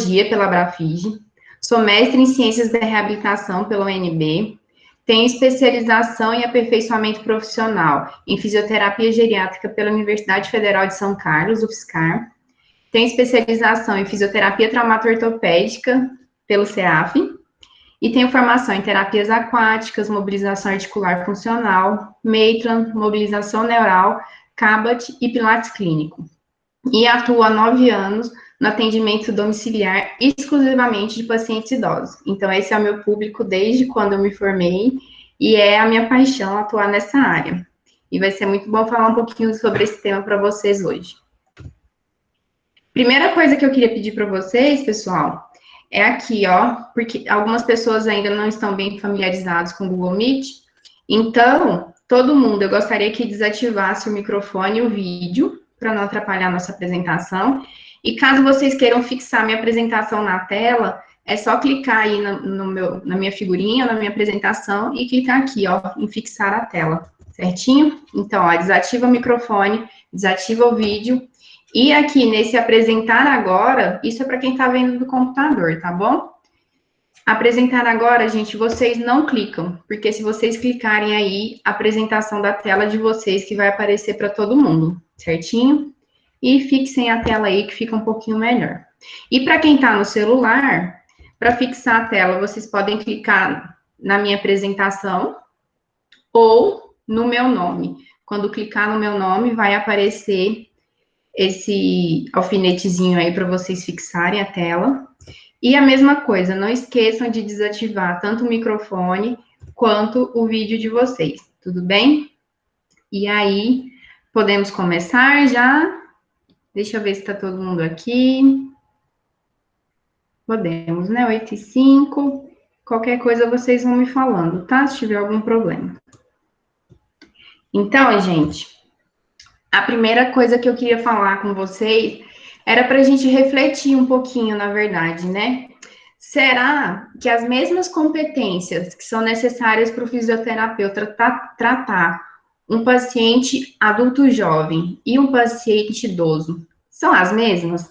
Psicologia pela Abrafig, sou mestre em Ciências da Reabilitação pela UNB, tenho especialização em aperfeiçoamento profissional em Fisioterapia Geriátrica pela Universidade Federal de São Carlos, UFSCar, tenho especialização em Fisioterapia Traumato-Ortopédica pelo CEAF, e tenho formação em terapias aquáticas, mobilização articular funcional, Maitland, mobilização neural, Cabot e Pilates clínico. E atuo há 9 anos no atendimento domiciliar exclusivamente de pacientes idosos. Então, esse é o meu público desde quando eu me formei e é a minha paixão atuar nessa área. E vai ser muito bom falar um pouquinho sobre esse tema para vocês hoje. Primeira coisa que eu queria pedir para vocês, pessoal, é aqui, ó, porque algumas pessoas ainda não estão bem familiarizadas com o Google Meet. Então, todo mundo, eu gostaria que desativasse o microfone e o vídeo, para não atrapalhar a nossa apresentação. E caso vocês queiram fixar minha apresentação na tela, é só clicar aí na minha figurinha, na minha apresentação, e clicar aqui, ó, em fixar a tela, certinho? Então, ó, desativa o microfone, desativa o vídeo. E aqui, nesse apresentar agora, isso é para quem está vendo do computador, tá bom? Apresentar agora, gente, vocês não clicam, porque se vocês clicarem aí, a apresentação da tela de vocês que vai aparecer para todo mundo, certinho? E fixem a tela aí, que fica um pouquinho melhor. E para quem está no celular, para fixar a tela, vocês podem clicar na minha apresentação ou no meu nome. Quando clicar no meu nome, vai aparecer esse alfinetezinho aí para vocês fixarem a tela. E a mesma coisa, não esqueçam de desativar tanto o microfone quanto o vídeo de vocês, tudo bem? E aí, podemos começar já? Deixa eu ver se está todo mundo aqui. Podemos, né? 8h05. Qualquer coisa vocês vão me falando, tá? Se tiver algum problema. Então, gente, a primeira coisa que eu queria falar com vocês era para a gente refletir um pouquinho, na verdade, né? Será que as mesmas competências que são necessárias para o fisioterapeuta tratar um paciente adulto jovem e um paciente idoso são as mesmas?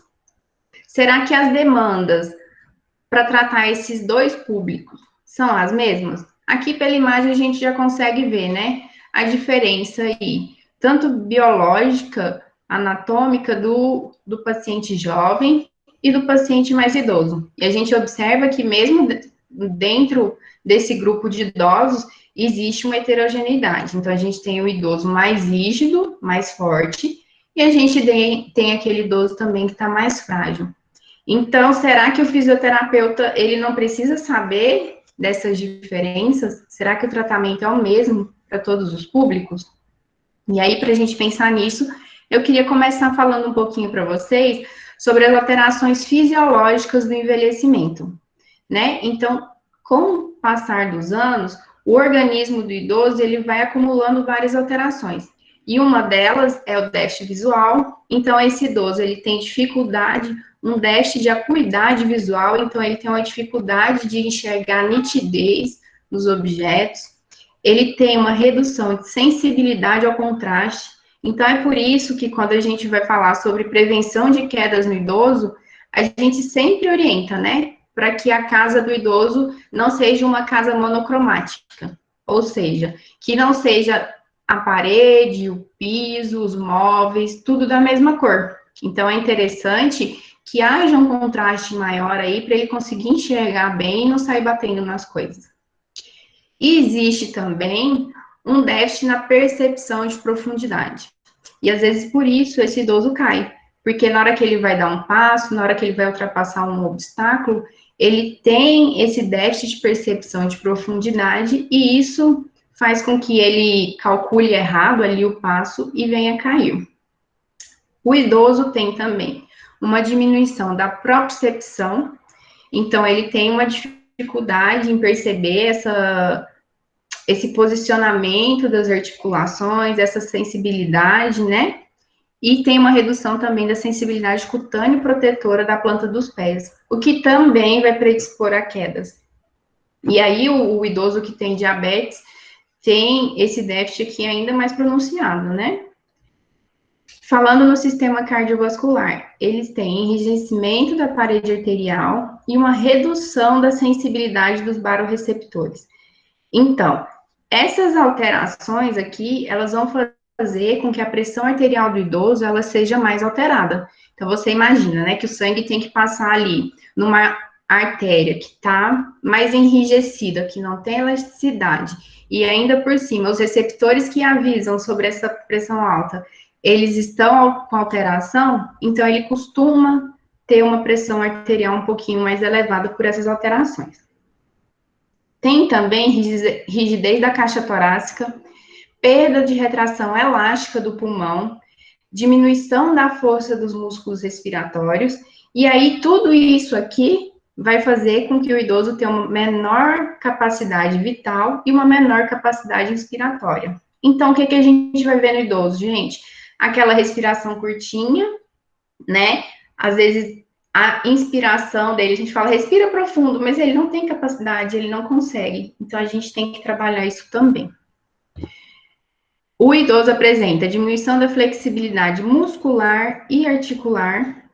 Será que as demandas para tratar esses dois públicos são as mesmas? Aqui pela imagem a gente já consegue ver, né? A diferença aí, tanto biológica, anatômica do paciente jovem e do paciente mais idoso. E a gente observa que mesmo dentro desse grupo de idosos, existe uma heterogeneidade. Então, a gente tem o idoso mais rígido, mais forte, e a gente tem aquele idoso também que está mais frágil. Então, será que o fisioterapeuta, ele não precisa saber dessas diferenças? Será que o tratamento é o mesmo para todos os públicos? E aí, para a gente pensar nisso, eu queria começar falando um pouquinho para vocês sobre as alterações fisiológicas do envelhecimento, né? Então, com o passar dos anos, o organismo do idoso, ele vai acumulando várias alterações. E uma delas é o déficit visual. Então, esse idoso, ele tem dificuldade, um déficit de acuidade visual, então ele tem uma dificuldade de enxergar nitidez nos objetos. Ele tem uma redução de sensibilidade ao contraste. Então, é por isso que quando a gente vai falar sobre prevenção de quedas no idoso, a gente sempre orienta, né? Para que a casa do idoso não seja uma casa monocromática. Ou seja, que não seja a parede, o piso, os móveis, tudo da mesma cor. Então, é interessante que haja um contraste maior aí para ele conseguir enxergar bem e não sair batendo nas coisas. E existe também um déficit na percepção de profundidade. E às vezes por isso esse idoso cai, porque na hora que ele vai dar um passo, na hora que ele vai ultrapassar um obstáculo, ele tem esse déficit de percepção de profundidade e isso faz com que ele calcule errado ali o passo e venha a cair. O idoso tem também uma diminuição da propriocepção, então ele tem uma dificuldade em perceber esse posicionamento das articulações, essa sensibilidade, né? E tem uma redução também da sensibilidade cutânea protetora da planta dos pés, o que também vai predispor a quedas. E aí o idoso que tem diabetes tem esse déficit aqui ainda mais pronunciado, né? Falando no sistema cardiovascular, eles têm enrijecimento da parede arterial e uma redução da sensibilidade dos barorreceptores. Então, essas alterações aqui, elas vão fazer com que a pressão arterial do idoso, ela seja mais alterada. Então, você imagina, né, que o sangue tem que passar ali numa artéria que está mais enrijecida, que não tem elasticidade, e ainda por cima, os receptores que avisam sobre essa pressão alta, eles estão com alteração, então ele costuma ter uma pressão arterial um pouquinho mais elevada por essas alterações. Tem também rigidez da caixa torácica, perda de retração elástica do pulmão, diminuição da força dos músculos respiratórios, e aí tudo isso aqui vai fazer com que o idoso tenha uma menor capacidade vital e uma menor capacidade respiratória. Então, o que a gente vai ver no idoso, gente? Aquela respiração curtinha, né? Às vezes, a inspiração dele, a gente fala, respira profundo, mas ele não tem capacidade, ele não consegue. Então, a gente tem que trabalhar isso também. O idoso apresenta diminuição da flexibilidade muscular e articular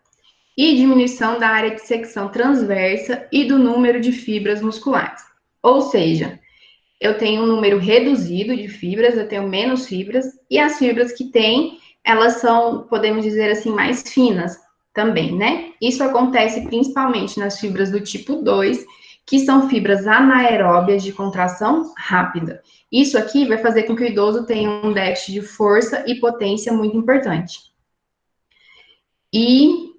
e diminuição da área de secção transversa e do número de fibras musculares. Ou seja, eu tenho um número reduzido de fibras, eu tenho menos fibras, e as fibras que tem, elas são, podemos dizer assim, mais finas também, né? Isso acontece principalmente nas fibras do tipo 2, que são fibras anaeróbias de contração rápida. Isso aqui vai fazer com que o idoso tenha um déficit de força e potência muito importante. E,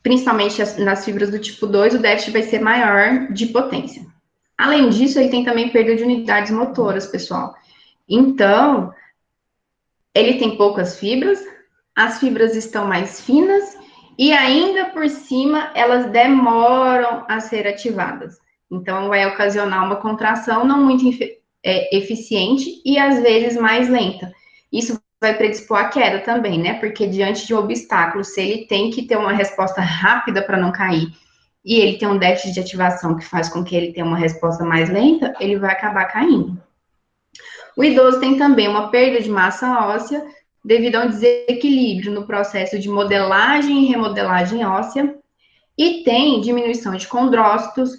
principalmente nas fibras do tipo 2, o déficit vai ser maior de potência. Além disso, ele tem também perda de unidades motoras, pessoal. Então, ele tem poucas fibras, as fibras estão mais finas e ainda por cima elas demoram a ser ativadas. Então, vai ocasionar uma contração não muito eficiente e às vezes mais lenta. Isso vai predispor à queda também, né? Porque diante de um obstáculo, se ele tem que ter uma resposta rápida para não cair e ele tem um déficit de ativação que faz com que ele tenha uma resposta mais lenta, ele vai acabar caindo. O idoso tem também uma perda de massa óssea devido a um desequilíbrio no processo de modelagem e remodelagem óssea e tem diminuição de condrócitos,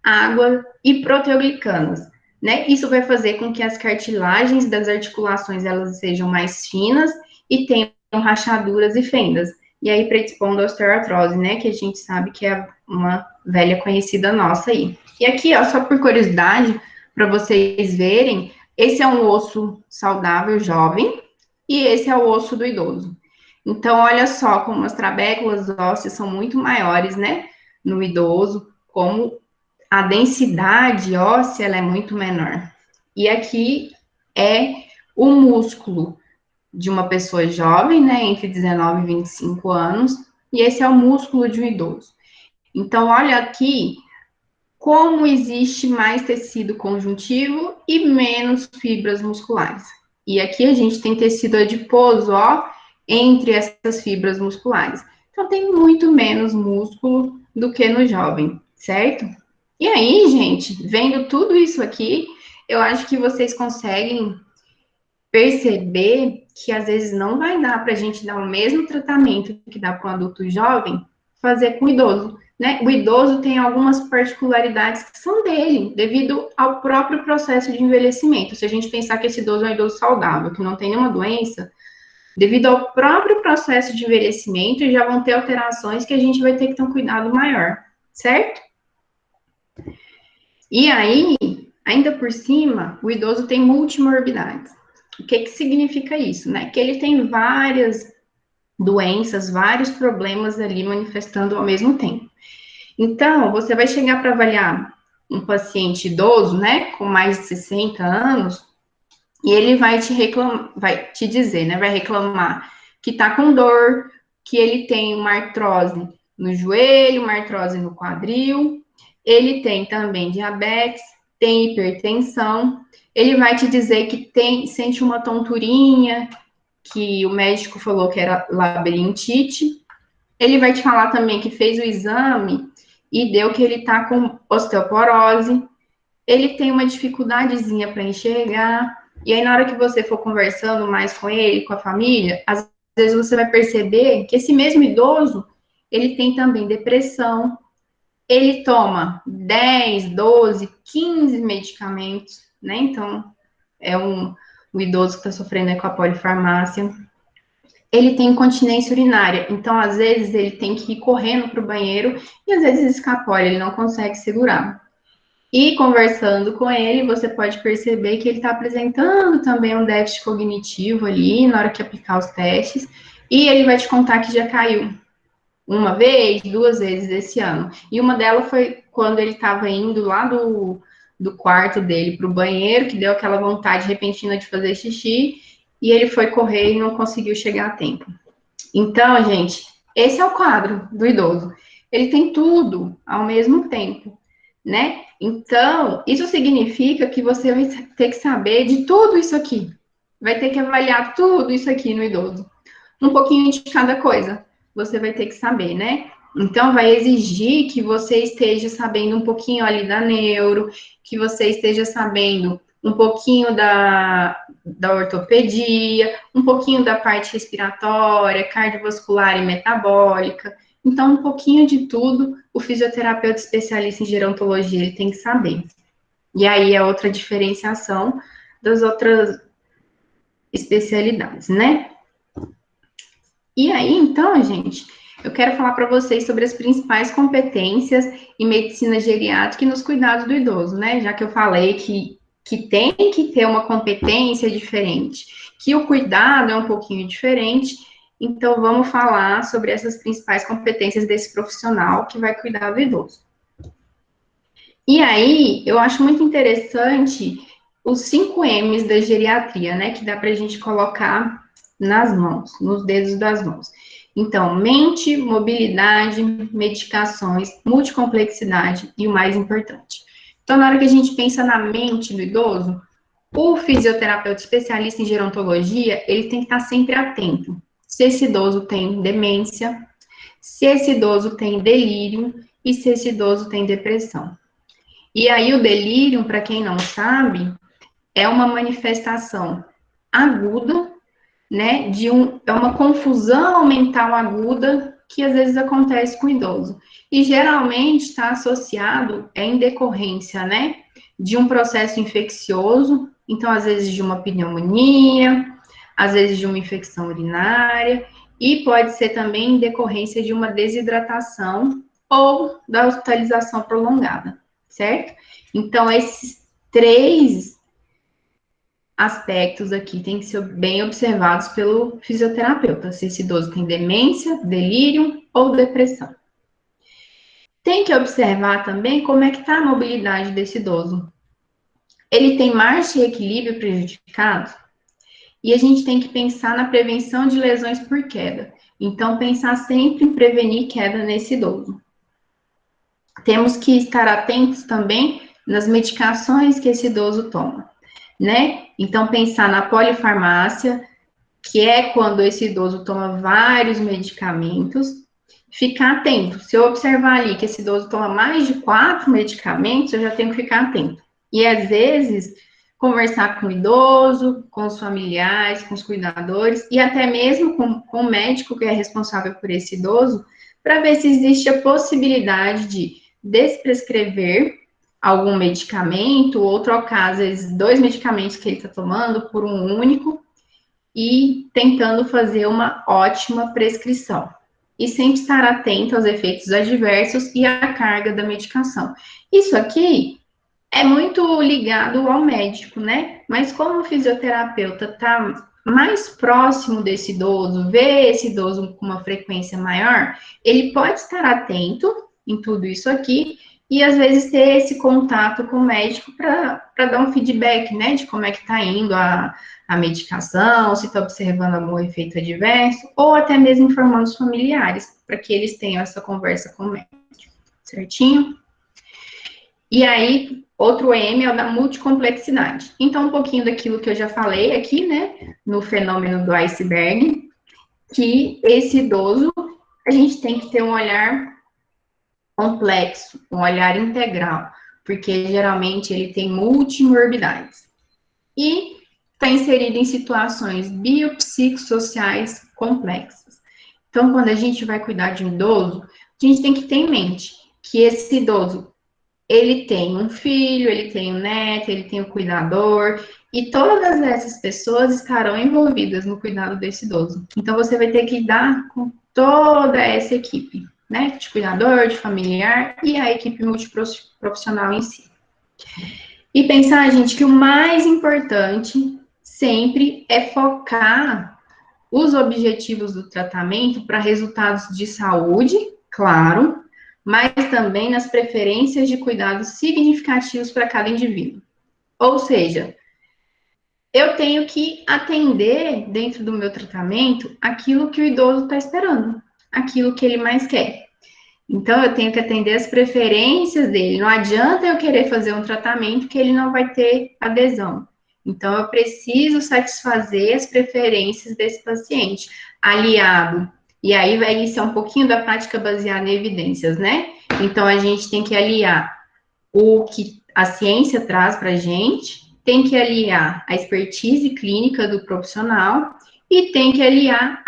água e proteoglicanas, né? Isso vai fazer com que as cartilagens das articulações elas sejam mais finas e tenham rachaduras e fendas. E aí predispondo a osteoartrose, né? Que a gente sabe que é uma velha conhecida nossa aí. E aqui, ó, só por curiosidade, para vocês verem, esse é um osso saudável jovem e esse é o osso do idoso. Então, olha só como as trabéculas ósseas são muito maiores, né? No idoso, como a densidade óssea ela é muito menor. E aqui é o músculo de uma pessoa jovem, né, entre 19 e 25 anos, e esse é o músculo de um idoso. Então, olha aqui como existe mais tecido conjuntivo e menos fibras musculares. E aqui a gente tem tecido adiposo, ó, entre essas fibras musculares. Então, tem muito menos músculo do que no jovem, certo? E aí, gente, vendo tudo isso aqui, eu acho que vocês conseguem perceber que às vezes não vai dar para a gente dar o mesmo tratamento que dá para um adulto jovem, fazer com o idoso, né? O idoso tem algumas particularidades que são dele, devido ao próprio processo de envelhecimento. Se a gente pensar que esse idoso é um idoso saudável, que não tem nenhuma doença, devido ao próprio processo de envelhecimento, já vão ter alterações que a gente vai ter que ter um cuidado maior, certo? E aí, ainda por cima, o idoso tem multimorbidades. O que significa isso, né? Que ele tem várias doenças, vários problemas ali manifestando ao mesmo tempo. Então, você vai chegar para avaliar um paciente idoso, né, com mais de 60 anos, e ele vai te dizer, né, vai reclamar que tá com dor, que ele tem uma artrose no joelho, uma artrose no quadril, ele tem também diabetes, tem hipertensão, ele vai te dizer que sente uma tonturinha, que o médico falou que era labirintite. Ele vai te falar também que fez o exame e deu que ele tá com osteoporose. Ele tem uma dificuldadezinha para enxergar. E aí, na hora que você for conversando mais com ele, com a família, às vezes você vai perceber que esse mesmo idoso, ele tem também depressão, ele toma 10, 12, 15 medicamentos, né? Então, é o idoso que está sofrendo com a polifarmácia. Ele tem incontinência urinária, então, às vezes, ele tem que ir correndo para o banheiro e, às vezes, escapole, ele não consegue segurar. E conversando com ele, você pode perceber que ele está apresentando também um déficit cognitivo ali na hora que aplicar os testes, e ele vai te contar que já caiu uma vez, duas vezes esse ano. E uma delas foi quando ele estava indo lá do quarto dele para o banheiro, que deu aquela vontade repentina de fazer xixi, e ele foi correr e não conseguiu chegar a tempo. Então, gente, esse é o quadro do idoso. Ele tem tudo ao mesmo tempo, né? Então, isso significa que você vai ter que saber de tudo isso aqui. Vai ter que avaliar tudo isso aqui no idoso. Um pouquinho de cada coisa. Você vai ter que saber, né? Então, vai exigir que você esteja sabendo um pouquinho ali da neuro, que você esteja sabendo um pouquinho da ortopedia, um pouquinho da parte respiratória, cardiovascular e metabólica. Então, um pouquinho de tudo, o fisioterapeuta especialista em gerontologia ele tem que saber. E aí é outra diferenciação das outras especialidades, né? E aí, então, gente, eu quero falar para vocês sobre as principais competências em medicina geriátrica e nos cuidados do idoso, né? Já que eu falei que tem que ter uma competência diferente, que o cuidado é um pouquinho diferente, então vamos falar sobre essas principais competências desse profissional que vai cuidar do idoso. E aí, eu acho muito interessante os 5 M's da geriatria, né? Que dá para a gente colocar nas mãos, nos dedos das mãos. Então, mente, mobilidade, medicações, multicomplexidade e o mais importante. Então, na hora que a gente pensa na mente do idoso, o fisioterapeuta especialista em gerontologia, ele tem que estar sempre atento. Se esse idoso tem demência, se esse idoso tem delírio e se esse idoso tem depressão. E aí o delírio, para quem não sabe, é uma manifestação aguda, né, é uma confusão mental aguda que às vezes acontece com o idoso. E geralmente está associado em decorrência, né, de um processo infeccioso, então às vezes de uma pneumonia, às vezes de uma infecção urinária, e pode ser também em decorrência de uma desidratação ou da hospitalização prolongada, certo? Então, esses 3 aspectos aqui têm que ser bem observados pelo fisioterapeuta, se esse idoso tem demência, delírio ou depressão. Tem que observar também como é que está a mobilidade desse idoso. Ele tem marcha e equilíbrio prejudicados? E a gente tem que pensar na prevenção de lesões por queda. Então, pensar sempre em prevenir queda nesse idoso. Temos que estar atentos também nas medicações que esse idoso toma, né? Então, pensar na polifarmácia, que é quando esse idoso toma vários medicamentos, ficar atento. Se eu observar ali que esse idoso toma mais de 4 medicamentos, eu já tenho que ficar atento. E, às vezes, conversar com o idoso, com os familiares, com os cuidadores, e até mesmo com o médico que é responsável por esse idoso, para ver se existe a possibilidade de desprescrever algum medicamento, ou trocar, às vezes, 2 medicamentos que ele está tomando por um único, e tentando fazer uma ótima prescrição. E sempre estar atento aos efeitos adversos e à carga da medicação. Isso aqui é muito ligado ao médico, né? Mas como o fisioterapeuta está mais próximo desse idoso, vê esse idoso com uma frequência maior, ele pode estar atento em tudo isso aqui e às vezes ter esse contato com o médico para dar um feedback, né, de como é que está indo a medicação, se está observando algum efeito adverso, ou até mesmo informando os familiares, para que eles tenham essa conversa com o médico, certinho? E aí, outro M é o da multicomplexidade. Então, um pouquinho daquilo que eu já falei aqui, né, no fenômeno do iceberg, que esse idoso, a gente tem que ter um olhar complexo, um olhar integral, porque geralmente ele tem multimorbidades. E está inserido em situações biopsicossociais complexas. Então, quando a gente vai cuidar de um idoso, a gente tem que ter em mente que esse idoso, ele tem um filho, ele tem um neto, ele tem um cuidador, e todas essas pessoas estarão envolvidas no cuidado desse idoso. Então, você vai ter que lidar com toda essa equipe, né? De cuidador, de familiar e a equipe multiprofissional em si. E pensar, gente, que o mais importante sempre é focar os objetivos do tratamento para resultados de saúde, claro, mas também nas preferências de cuidados significativos para cada indivíduo. Ou seja, eu tenho que atender dentro do meu tratamento aquilo que o idoso está esperando, aquilo que ele mais quer. Então, eu tenho que atender as preferências dele. Não adianta eu querer fazer um tratamento que ele não vai ter adesão. Então, eu preciso satisfazer as preferências desse paciente, aliado. E aí vai ser um pouquinho da prática baseada em evidências, né? Então, a gente tem que aliar o que a ciência traz para a gente, tem que aliar a expertise clínica do profissional e tem que aliar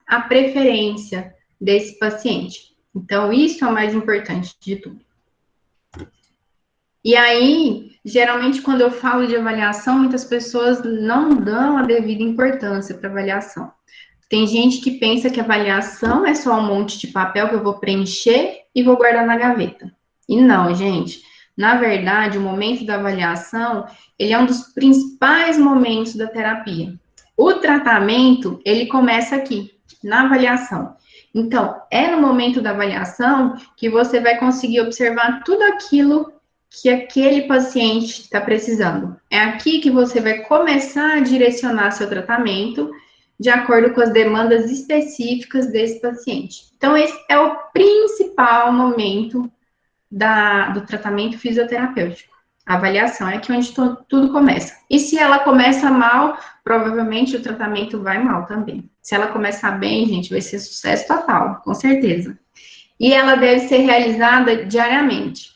a preferência desse paciente. Então, isso é o mais importante de tudo. E aí, geralmente, quando eu falo de avaliação, muitas pessoas não dão a devida importância para avaliação. Tem gente que pensa que avaliação é só um monte de papel que eu vou preencher e vou guardar na gaveta. E não, gente. Na verdade, o momento da avaliação, ele é um dos principais momentos da terapia. O tratamento, ele começa aqui, na avaliação. Então, é no momento da avaliação que você vai conseguir observar tudo aquilo que aquele paciente está precisando. É aqui que você vai começar a direcionar seu tratamento de acordo com as demandas específicas desse paciente. Então, esse é o principal momento do tratamento fisioterapêutico. A avaliação é aqui onde tudo começa. E se ela começa mal, provavelmente o tratamento vai mal também. Se ela começar bem, gente, vai ser sucesso total, com certeza. E ela deve ser realizada diariamente.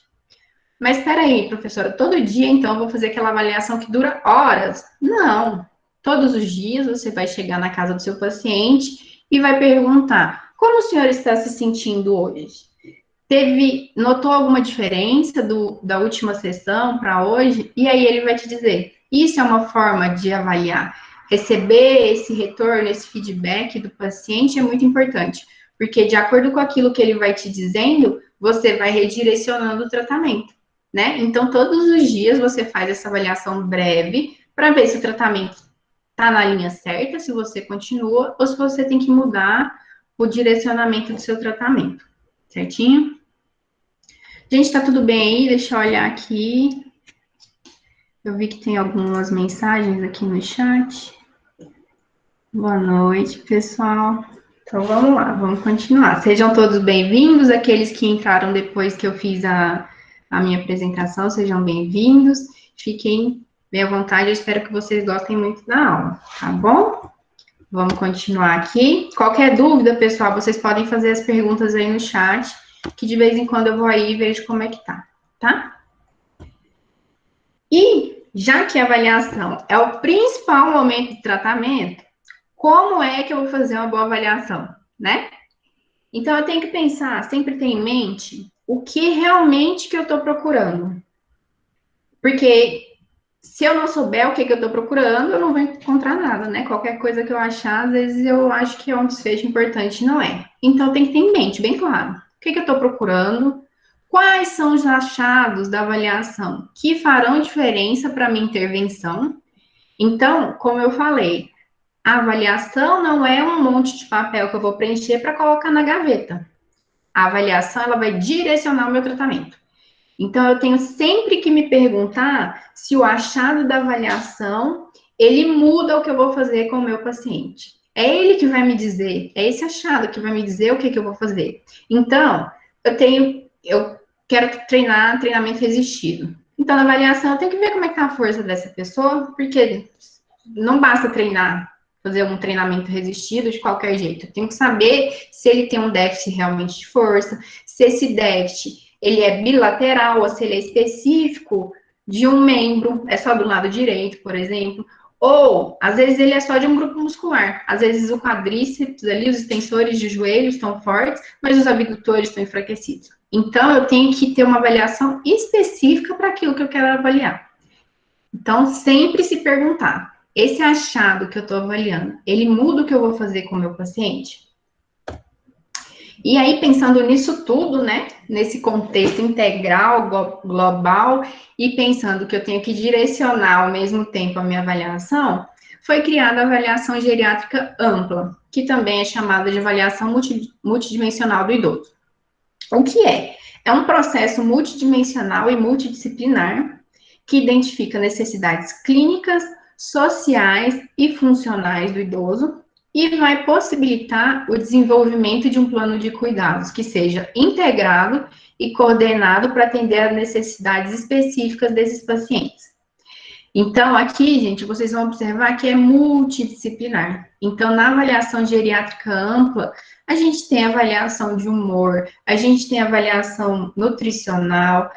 Mas espera aí, professora, todo dia, então, eu vou fazer aquela avaliação que dura horas? Não. Todos os dias você vai chegar na casa do seu paciente e vai perguntar: como o senhor está se sentindo hoje? Notou alguma diferença da última sessão para hoje? E aí ele vai te dizer. Isso é uma forma de avaliar. Receber esse retorno, esse feedback do paciente é muito importante, porque de acordo com aquilo que ele vai te dizendo, você vai redirecionando o tratamento, né? Então, todos os dias você faz essa avaliação breve para ver se o tratamento está na linha certa, se você continua, ou se você tem que mudar o direcionamento do seu tratamento, certinho? Gente, tá tudo bem aí? Deixa eu olhar aqui. Eu vi que tem algumas mensagens aqui no chat. Boa noite, pessoal. Então, vamos lá, vamos continuar. Sejam todos bem-vindos. Aqueles que entraram depois que eu fiz a minha apresentação, sejam bem-vindos. Fiquem bem à vontade. Eu espero que vocês gostem muito da aula, tá bom? Vamos continuar aqui. Qualquer dúvida, pessoal, vocês podem fazer as perguntas aí no chat, que de vez em quando eu vou aí e vejo como é que tá? E, já que a avaliação é o principal momento de tratamento, como é que eu vou fazer uma boa avaliação, né? Então, eu tenho que pensar, sempre ter em mente o que realmente que eu estou procurando. Porque se eu não souber o que eu estou procurando, eu não vou encontrar nada, né? Qualquer coisa que eu achar, às vezes eu acho que é um desfecho importante, não é. Então, tem que ter em mente, bem claro, o que eu estou procurando, quais são os achados da avaliação que farão diferença para a minha intervenção. Então, como eu falei, a avaliação não é um monte de papel que eu vou preencher para colocar na gaveta. A avaliação, ela vai direcionar o meu tratamento. Então, eu tenho sempre que me perguntar se o achado da avaliação, ele muda o que eu vou fazer com o meu paciente. É ele que vai me dizer, é esse achado que vai me dizer o que eu vou fazer. Então, eu quero treinar treinamento resistido. Então, na avaliação, eu tenho que ver como é que tá a força dessa pessoa, porque não basta fazer um treinamento resistido de qualquer jeito. Eu tenho que saber se ele tem um déficit realmente de força, se esse déficit ele é bilateral ou se ele é específico de um membro, é só do lado direito, por exemplo, Ou, às vezes, ele é só de um grupo muscular. Às vezes, o quadríceps ali, os extensores de joelho estão fortes, mas os abdutores estão enfraquecidos. Então, eu tenho que ter uma avaliação específica para aquilo que eu quero avaliar. Então, sempre se perguntar, esse achado que eu estou avaliando, ele muda o que eu vou fazer com o meu paciente? E aí, pensando nisso tudo, né, nesse contexto integral, global, e pensando que eu tenho que direcionar ao mesmo tempo a minha avaliação, foi criada a avaliação geriátrica ampla, que também é chamada de avaliação multidimensional do idoso. O que é? É um processo multidimensional e multidisciplinar que identifica necessidades clínicas, sociais e funcionais do idoso e vai possibilitar o desenvolvimento de um plano de cuidados que seja integrado e coordenado para atender às necessidades específicas desses pacientes. Então, aqui, gente, vocês vão observar que é multidisciplinar. Então, na avaliação geriátrica ampla, a gente tem avaliação de humor, a gente tem avaliação nutricional,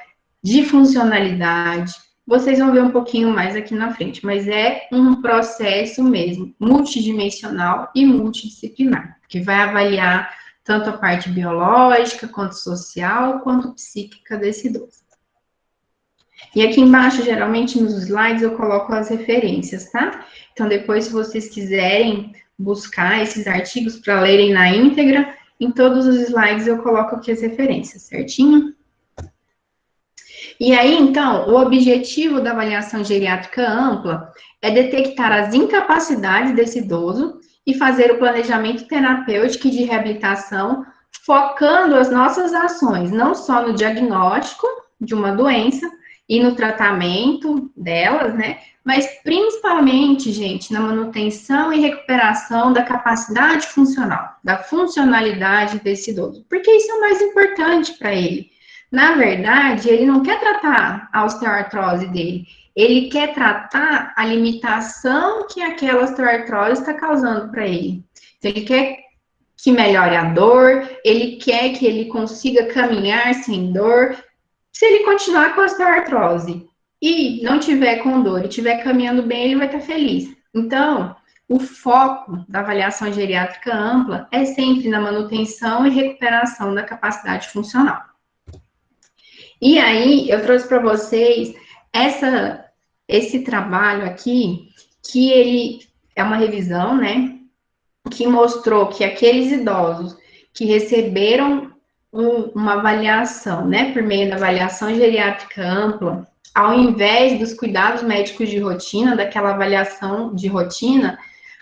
de funcionalidade. Vocês vão ver um pouquinho mais aqui na frente, mas é um processo mesmo, multidimensional e multidisciplinar, que vai avaliar tanto a parte biológica, quanto social, quanto psíquica desse idoso. E aqui embaixo, geralmente nos slides, eu coloco as referências, tá? Então, depois, se vocês quiserem buscar esses artigos para lerem na íntegra, em todos os slides eu coloco aqui as referências, certinho? E aí, então, o objetivo da avaliação geriátrica ampla é detectar as incapacidades desse idoso e fazer o planejamento terapêutico e de reabilitação, focando as nossas ações não só no diagnóstico de uma doença e no tratamento delas, né? Mas principalmente, gente, na manutenção e recuperação da capacidade funcional, da funcionalidade desse idoso, porque isso é o mais importante para ele. Na verdade, ele não quer tratar a osteoartrose dele, ele quer tratar a limitação que aquela osteoartrose está causando para ele. Então, ele quer que melhore a dor, ele quer que ele consiga caminhar sem dor. Se ele continuar com a osteoartrose e não tiver com dor e estiver caminhando bem, ele vai estar feliz. Então, o foco da avaliação geriátrica ampla é sempre na manutenção e recuperação da capacidade funcional. E aí, eu trouxe para vocês esse trabalho aqui, que ele é uma revisão, né, que mostrou que aqueles idosos que receberam uma avaliação, né, por meio da avaliação geriátrica ampla, ao invés dos cuidados médicos de rotina, daquela avaliação de rotina,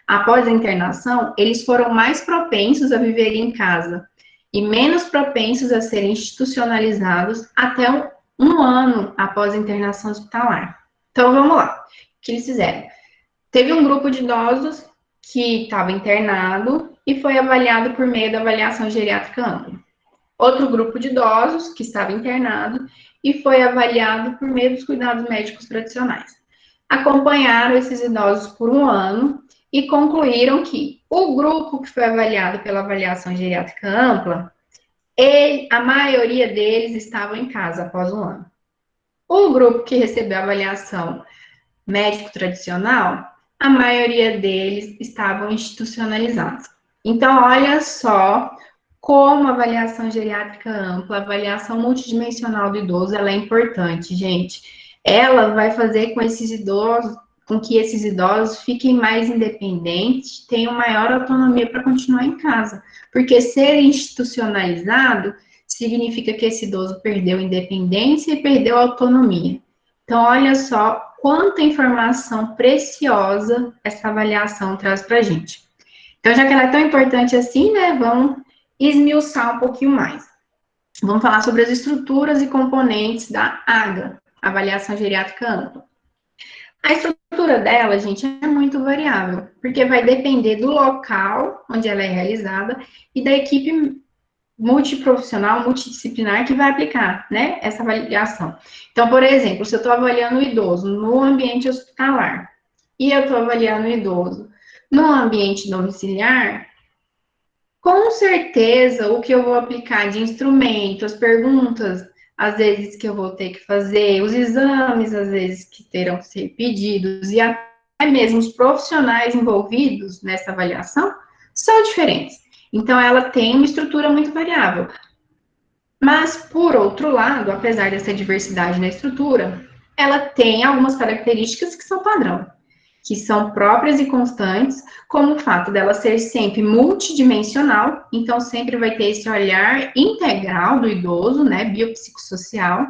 após a internação, eles foram mais propensos a viver em casa e menos propensos a serem institucionalizados até um ano após a internação hospitalar. Então, vamos lá. O que eles fizeram? Teve um grupo de idosos que estava internado e foi avaliado por meio da avaliação geriátrica ampla. Outro grupo de idosos que estava internado e foi avaliado por meio dos cuidados médicos tradicionais. Acompanharam esses idosos por um ano e concluíram que o grupo que foi avaliado pela avaliação geriátrica ampla, a maioria deles estavam em casa após um ano. O grupo que recebeu a avaliação médico tradicional, a maioria deles estavam institucionalizados. Então, olha só como a avaliação geriátrica ampla, a avaliação multidimensional do idoso, ela é importante, gente. Ela vai fazer com que esses idosos fiquem mais independentes, tenham maior autonomia para continuar em casa. Porque ser institucionalizado significa que esse idoso perdeu independência e perdeu autonomia. Então, olha só quanta informação preciosa essa avaliação traz para a gente. Então, já que ela é tão importante assim, né, vamos esmiuçar um pouquinho mais. Vamos falar sobre as estruturas e componentes da AGA, Avaliação Geriátrica Ampla. A estrutura dela, gente, é muito variável, porque vai depender do local onde ela é realizada e da equipe multiprofissional, multidisciplinar que vai aplicar, né, essa avaliação. Então, por exemplo, se eu estou avaliando o idoso no ambiente hospitalar e eu estou avaliando o idoso no ambiente domiciliar, com certeza o que eu vou aplicar de instrumento, as perguntas, às vezes que eu vou ter que fazer, os exames, às vezes que terão que ser pedidos e mesmo os profissionais envolvidos nessa avaliação são diferentes. Então, ela tem uma estrutura muito variável. Mas, por outro lado, apesar dessa diversidade na estrutura, ela tem algumas características que são padrão, que são próprias e constantes, como o fato dela ser sempre multidimensional, então sempre vai ter esse olhar integral do idoso, né, biopsicossocial,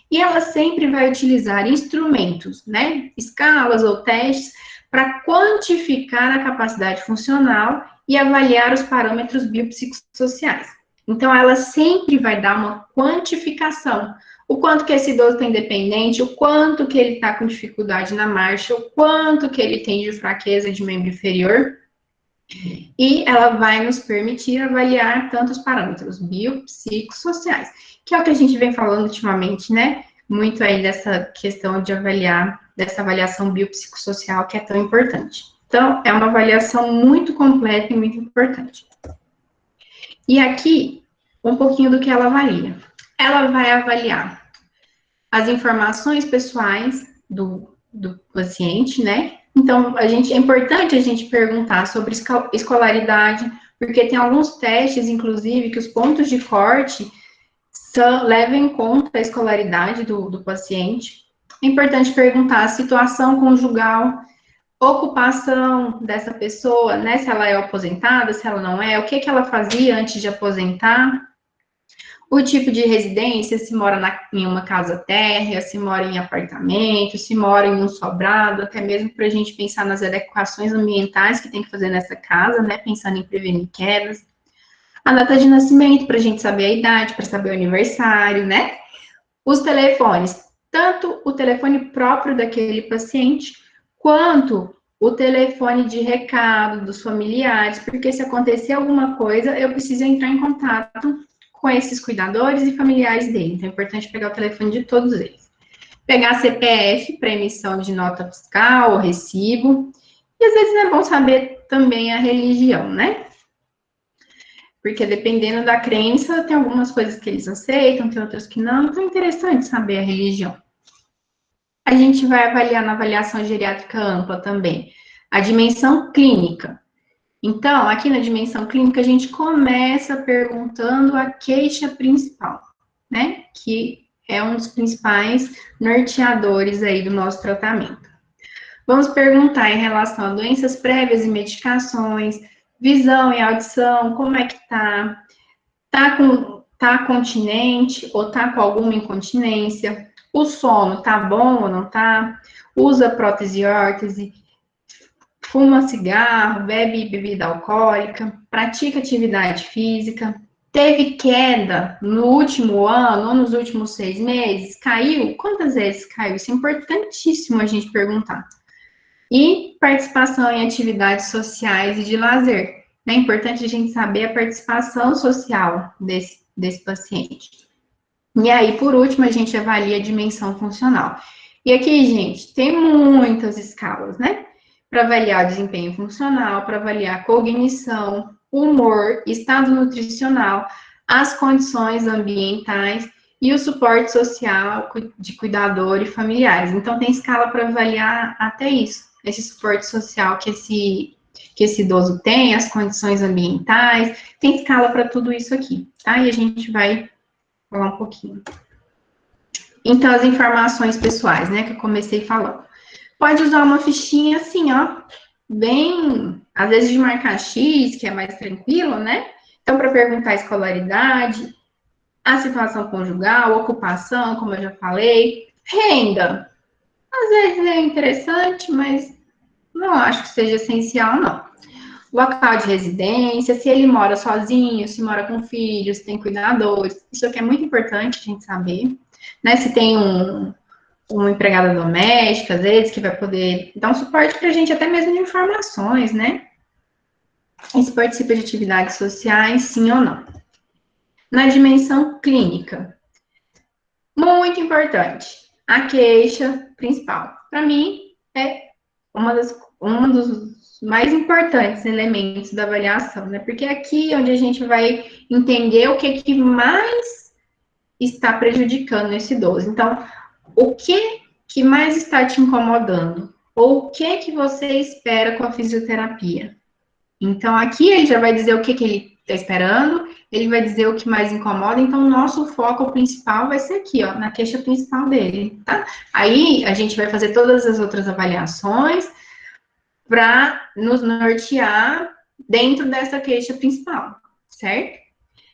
e ela sempre vai utilizar instrumentos, né, escalas ou testes, para quantificar a capacidade funcional e avaliar os parâmetros biopsicossociais. Então, ela sempre vai dar uma quantificação. O quanto que esse idoso está independente, o quanto que ele está com dificuldade na marcha, o quanto que ele tem de fraqueza de membro inferior. E ela vai nos permitir avaliar tantos parâmetros biopsicossociais, que é o que a gente vem falando ultimamente, né? Muito aí dessa questão de avaliar, dessa avaliação biopsicossocial que é tão importante. Então, é uma avaliação muito completa e muito importante. E aqui, um pouquinho do que ela avalia. Ela vai avaliar as informações pessoais do paciente, né? Então, é importante a gente perguntar sobre escolaridade, porque tem alguns testes, inclusive, que os pontos de corte levam em conta a escolaridade do paciente. É importante perguntar a situação conjugal, ocupação dessa pessoa, né? Se ela é aposentada, se ela não é, o que ela fazia antes de aposentar, o tipo de residência, se mora em uma casa térrea, se mora em apartamento, se mora em um sobrado, até mesmo para a gente pensar nas adequações ambientais que tem que fazer nessa casa, né? Pensando em prevenir quedas. A data de nascimento, para a gente saber a idade, para saber o aniversário, né? Os telefones, tanto o telefone próprio daquele paciente, quanto o telefone de recado dos familiares, porque se acontecer alguma coisa, eu preciso entrar em contato com esses cuidadores e familiares dele. Então, é importante pegar o telefone de todos eles. Pegar CPF para emissão de nota fiscal ou recibo. E às vezes é bom saber também a religião, né? Porque dependendo da crença, tem algumas coisas que eles aceitam, tem outras que não. Então é interessante saber a religião. A gente vai avaliar na avaliação geriátrica ampla também a dimensão clínica. Então, aqui na dimensão clínica, a gente começa perguntando a queixa principal, né? Que é um dos principais norteadores aí do nosso tratamento. Vamos perguntar em relação a doenças prévias e medicações, visão e audição, como é que tá? Tá continente ou tá com alguma incontinência? O sono tá bom ou não tá? Usa prótese e órtese? Fuma cigarro, bebe bebida alcoólica, pratica atividade física, teve queda no último ano ou nos últimos 6 meses, caiu? Quantas vezes caiu? Isso é importantíssimo a gente perguntar. E participação em atividades sociais e de lazer. É importante a gente saber a participação social desse paciente. E aí, por último, a gente avalia a dimensão funcional. E aqui, gente, tem muitas escalas, né? Para avaliar desempenho funcional, para avaliar cognição, humor, estado nutricional, as condições ambientais e o suporte social de cuidador e familiares. Então, tem escala para avaliar até isso, esse suporte social que esse idoso tem, as condições ambientais, tem escala para tudo isso aqui, tá? E a gente vai falar um pouquinho. Então, as informações pessoais, né, que eu comecei falando. Pode usar uma fichinha assim, ó, bem, às vezes de marcar X, que é mais tranquilo, né? Então, para perguntar a escolaridade, a situação conjugal, ocupação, como eu já falei, renda. Às vezes é interessante, mas não acho que seja essencial, não. Local de residência, se ele mora sozinho, se mora com filhos, se tem cuidadores, isso aqui é muito importante a gente saber, né? Se tem uma empregada doméstica, às vezes, que vai poder dar um suporte para a gente, até mesmo de informações, né? E se participa de atividades sociais, sim ou não. Na dimensão clínica, muito importante, a queixa principal. Para mim, é um dos mais importantes elementos da avaliação, né? Porque é aqui onde a gente vai entender o que mais está prejudicando esse idoso. Então, o que mais está te incomodando? Ou o que que você espera com a fisioterapia? Então, aqui ele já vai dizer o que que ele está esperando, ele vai dizer o que mais incomoda, então o nosso foco principal vai ser aqui, ó, na queixa principal dele, tá? Aí a gente vai fazer todas as outras avaliações para nos nortear dentro dessa queixa principal, certo?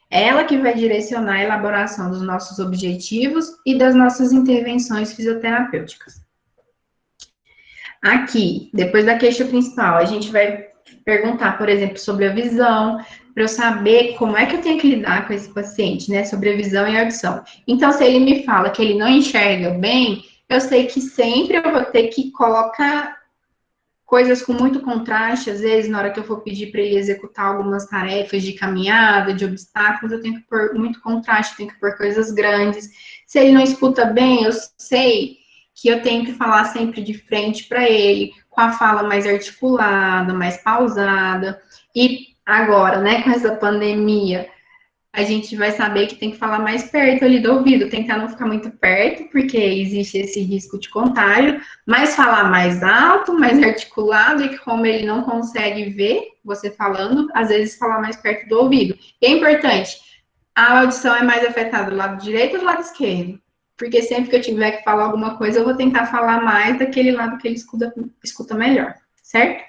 Ela que vai direcionar a elaboração dos nossos objetivos e das nossas intervenções fisioterapêuticas. Aqui, depois da queixa principal, a gente vai perguntar, por exemplo, sobre a visão, para eu saber como é que eu tenho que lidar com esse paciente, né? Sobre a visão e a audição. Então, se ele me fala que ele não enxerga bem, eu sei que sempre eu vou ter que colocar coisas com muito contraste, às vezes, na hora que eu for pedir para ele executar algumas tarefas de caminhada, de obstáculos, eu tenho que pôr muito contraste, tenho que pôr coisas grandes. Se ele não escuta bem, eu sei que eu tenho que falar sempre de frente para ele, com a fala mais articulada, mais pausada. E agora, né, com essa pandemia, a gente vai saber que tem que falar mais perto ali do ouvido, tentar não ficar muito perto, porque existe esse risco de contágio, mas falar mais alto, mais articulado, e como ele não consegue ver você falando, às vezes falar mais perto do ouvido. E é importante, a audição é mais afetada do lado direito ou do lado esquerdo? Porque sempre que eu tiver que falar alguma coisa, eu vou tentar falar mais daquele lado que ele escuta melhor, certo?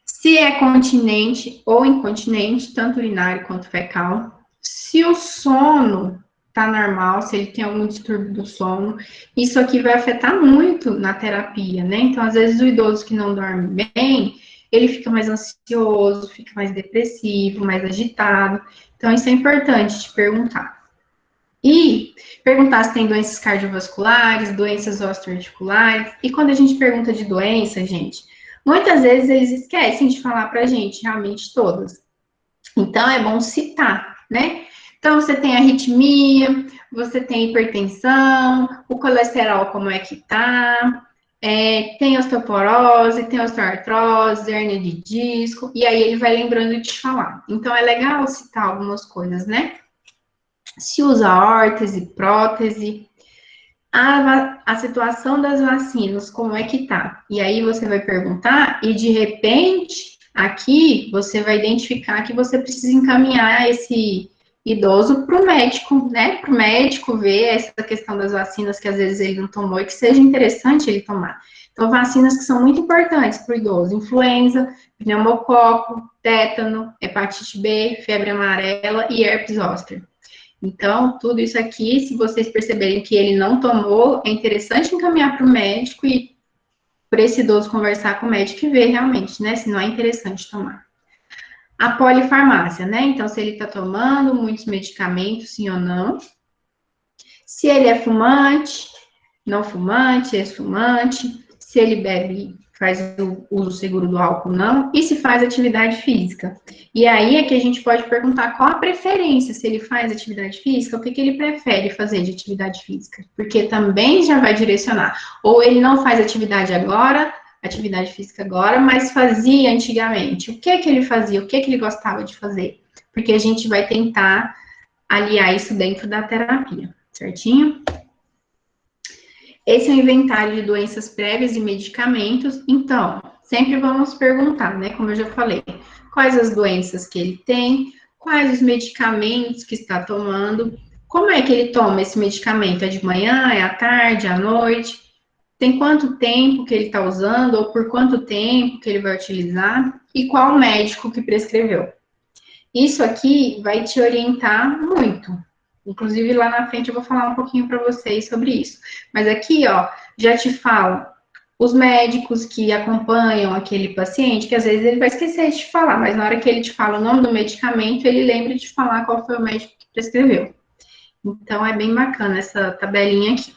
Se é continente ou incontinente, tanto urinário quanto fecal. Se o sono tá normal, se ele tem algum distúrbio do sono, isso aqui vai afetar muito na terapia, né? Então, às vezes, o idoso que não dorme bem, ele fica mais ansioso, fica mais depressivo, mais agitado. Então, isso é importante te perguntar. E perguntar se tem doenças cardiovasculares, doenças osteoarticulares. E quando a gente pergunta de doença, gente, muitas vezes eles esquecem de falar pra gente realmente todas. Então é bom citar, né? Então você tem arritmia, você tem hipertensão, o colesterol como é que tá, tem osteoporose, tem osteoartrose, hérnia de disco, e aí ele vai lembrando de te falar. Então é legal citar algumas coisas, né? Se usa órtese, prótese, a situação das vacinas, como é que tá? E aí você vai perguntar, e de repente, aqui você vai identificar que você precisa encaminhar esse idoso para o médico, né? Para o médico ver essa questão das vacinas que às vezes ele não tomou e que seja interessante ele tomar. Então, vacinas que são muito importantes para o idoso: influenza, pneumococo, tétano, hepatite B, febre amarela e herpes zoster. Então, tudo isso aqui, se vocês perceberem que ele não tomou, é interessante encaminhar para o médico e para esse idoso conversar com o médico e ver realmente, né, se não é interessante tomar. A polifarmácia, né? Então, se ele está tomando muitos medicamentos, sim ou não. Se ele é fumante, não fumante, ex-fumante. Se ele bebe, faz o uso seguro do álcool, não. E se faz atividade física. E aí é que a gente pode perguntar qual a preferência, se ele faz atividade física, o que, que ele prefere fazer de atividade física. Porque também já vai direcionar. Ou ele não faz atividade física agora, mas fazia antigamente. O que que ele fazia? O que que ele gostava de fazer? Porque a gente vai tentar aliar isso dentro da terapia, certinho? Esse é o inventário de doenças prévias e medicamentos. Então, sempre vamos perguntar, né? Como eu já falei, quais as doenças que ele tem, quais os medicamentos que está tomando, como é que ele toma esse medicamento? É de manhã, é à tarde, à noite? Tem quanto tempo que ele está usando, ou por quanto tempo que ele vai utilizar, e qual médico que prescreveu. Isso aqui vai te orientar muito. Inclusive, lá na frente eu vou falar um pouquinho para vocês sobre isso. Mas aqui, ó, já te falo os médicos que acompanham aquele paciente, que às vezes ele vai esquecer de te falar, mas na hora que ele te fala o nome do medicamento, ele lembra de falar qual foi o médico que prescreveu. Então, é bem bacana essa tabelinha aqui.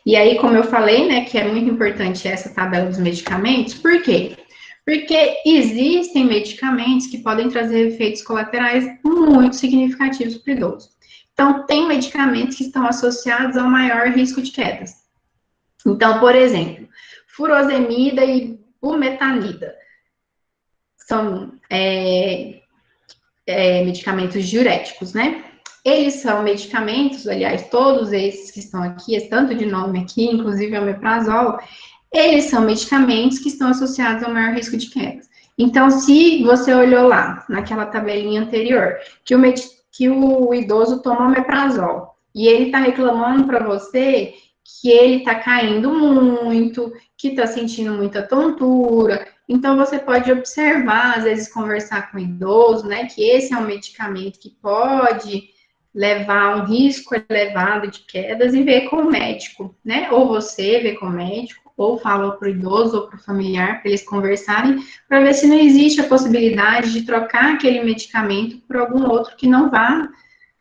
E aí, como eu falei, né, que é muito importante essa tabela dos medicamentos, por quê? Porque existem medicamentos que podem trazer efeitos colaterais muito significativos para o idoso. Então, tem medicamentos que estão associados ao maior risco de quedas. Então, por exemplo, furosemida e bumetanida são medicamentos diuréticos, né? Eles são medicamentos, aliás, todos esses que estão aqui, esse tanto de nome aqui, inclusive o omeprazol, eles são medicamentos que estão associados ao maior risco de quedas. Então, se você olhou lá, naquela tabelinha anterior, que o idoso toma omeprazol, e ele está reclamando para você que ele está caindo muito, que está sentindo muita tontura, então você pode observar, às vezes conversar com o idoso, né, que esse é um medicamento que pode levar a um risco elevado de quedas e ver com o médico, né? Ou você vê com o médico, ou fala para o idoso ou para o familiar, para eles conversarem, para ver se não existe a possibilidade de trocar aquele medicamento por algum outro que não vá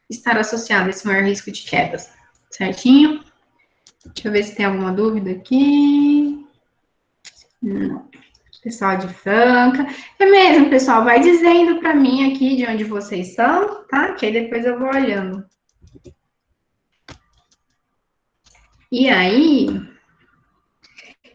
estar associado a esse maior risco de quedas. Certinho? Deixa eu ver se tem alguma dúvida aqui. Não. Pessoal de Franca. É mesmo, pessoal, vai dizendo para mim aqui de onde vocês são, tá? Que aí depois eu vou olhando. E aí,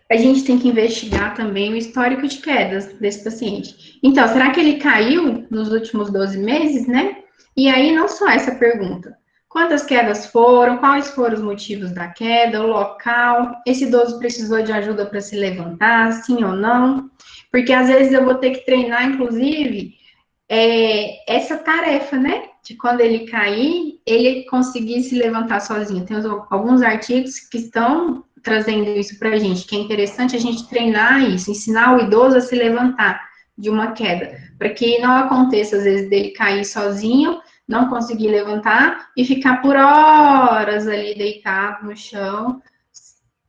a gente tem que investigar também o histórico de quedas desse paciente. Então, será que ele caiu nos últimos 12 meses, né? E aí, não só essa pergunta. Quantas quedas foram? Quais foram os motivos da queda? O local? Esse idoso precisou de ajuda para se levantar? Sim ou não? Porque às vezes eu vou ter que treinar, inclusive, essa tarefa, né? De quando ele cair, ele conseguir se levantar sozinho. Tem alguns artigos que estão trazendo isso para a gente, que é interessante a gente treinar isso, ensinar o idoso a se levantar de uma queda, para que não aconteça, às vezes, dele cair sozinho, não conseguir levantar e ficar por horas ali deitado no chão,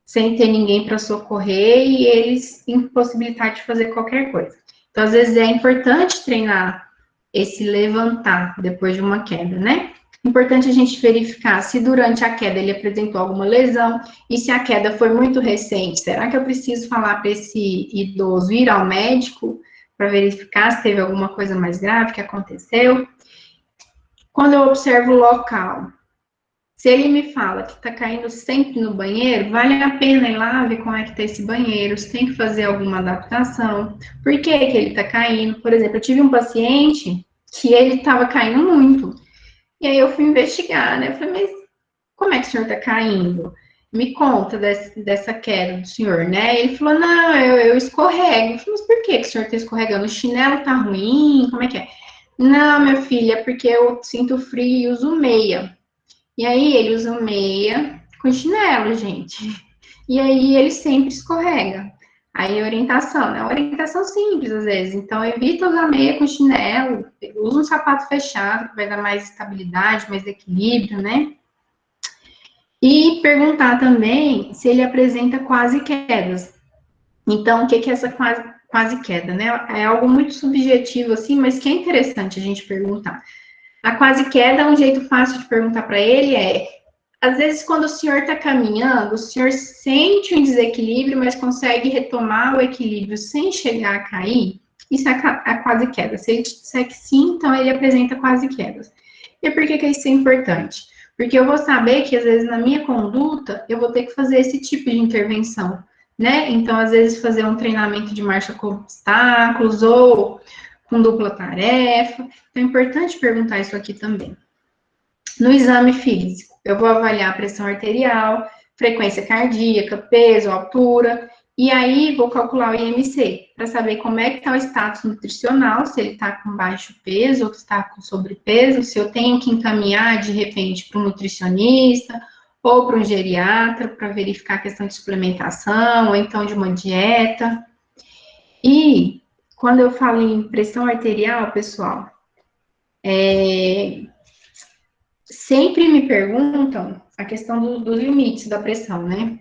sem ter ninguém para socorrer e eles impossibilitar de fazer qualquer coisa. Então, às vezes, é importante treinar esse levantar depois de uma queda, né? Importante a gente verificar se durante a queda ele apresentou alguma lesão e se a queda foi muito recente. Será que eu preciso falar para esse idoso ir ao médico para verificar se teve alguma coisa mais grave que aconteceu? Quando eu observo o local, se ele me fala que está caindo sempre no banheiro, vale a pena ir lá ver como é que está esse banheiro, se tem que fazer alguma adaptação. Por que que ele está caindo? Por exemplo, eu tive um paciente que ele estava caindo muito. E aí eu fui investigar, né? Eu falei, mas como é que o senhor está caindo? Me conta dessa queda do senhor, né? Ele falou, não, eu escorrego. Eu falei, mas por que o senhor está escorregando? O chinelo tá ruim? Como é que é? Não, minha filha, é porque eu sinto frio e uso meia. E aí ele usa meia com chinelo, gente. E aí ele sempre escorrega. Aí orientação, né? Orientação simples às vezes. Então evita usar meia com chinelo, usa um sapato fechado, que vai dar mais estabilidade, mais equilíbrio, né? E perguntar também se ele apresenta quase quedas. Então, o que é essa quase queda, né? É algo muito subjetivo, assim, mas que é interessante a gente perguntar. A quase queda, um jeito fácil de perguntar para ele às vezes, quando o senhor está caminhando, o senhor sente um desequilíbrio, mas consegue retomar o equilíbrio sem chegar a cair? Isso é a quase queda. Se ele disser que sim, então ele apresenta quase quedas. E por que isso é importante? Porque eu vou saber que, às vezes, na minha conduta, eu vou ter que fazer esse tipo de intervenção, né? Então, às vezes, fazer um treinamento de marcha com obstáculos ou com dupla tarefa. Então, é importante perguntar isso aqui também. No exame físico, eu vou avaliar a pressão arterial, frequência cardíaca, peso, altura, e aí vou calcular o IMC, para saber como é que está o status nutricional, se ele está com baixo peso ou se está com sobrepeso, se eu tenho que encaminhar, de repente, para um nutricionista ou para um geriatra, para verificar a questão de suplementação, ou então de uma dieta. E, quando eu falo em pressão arterial, pessoal, sempre me perguntam a questão dos limites da pressão, né?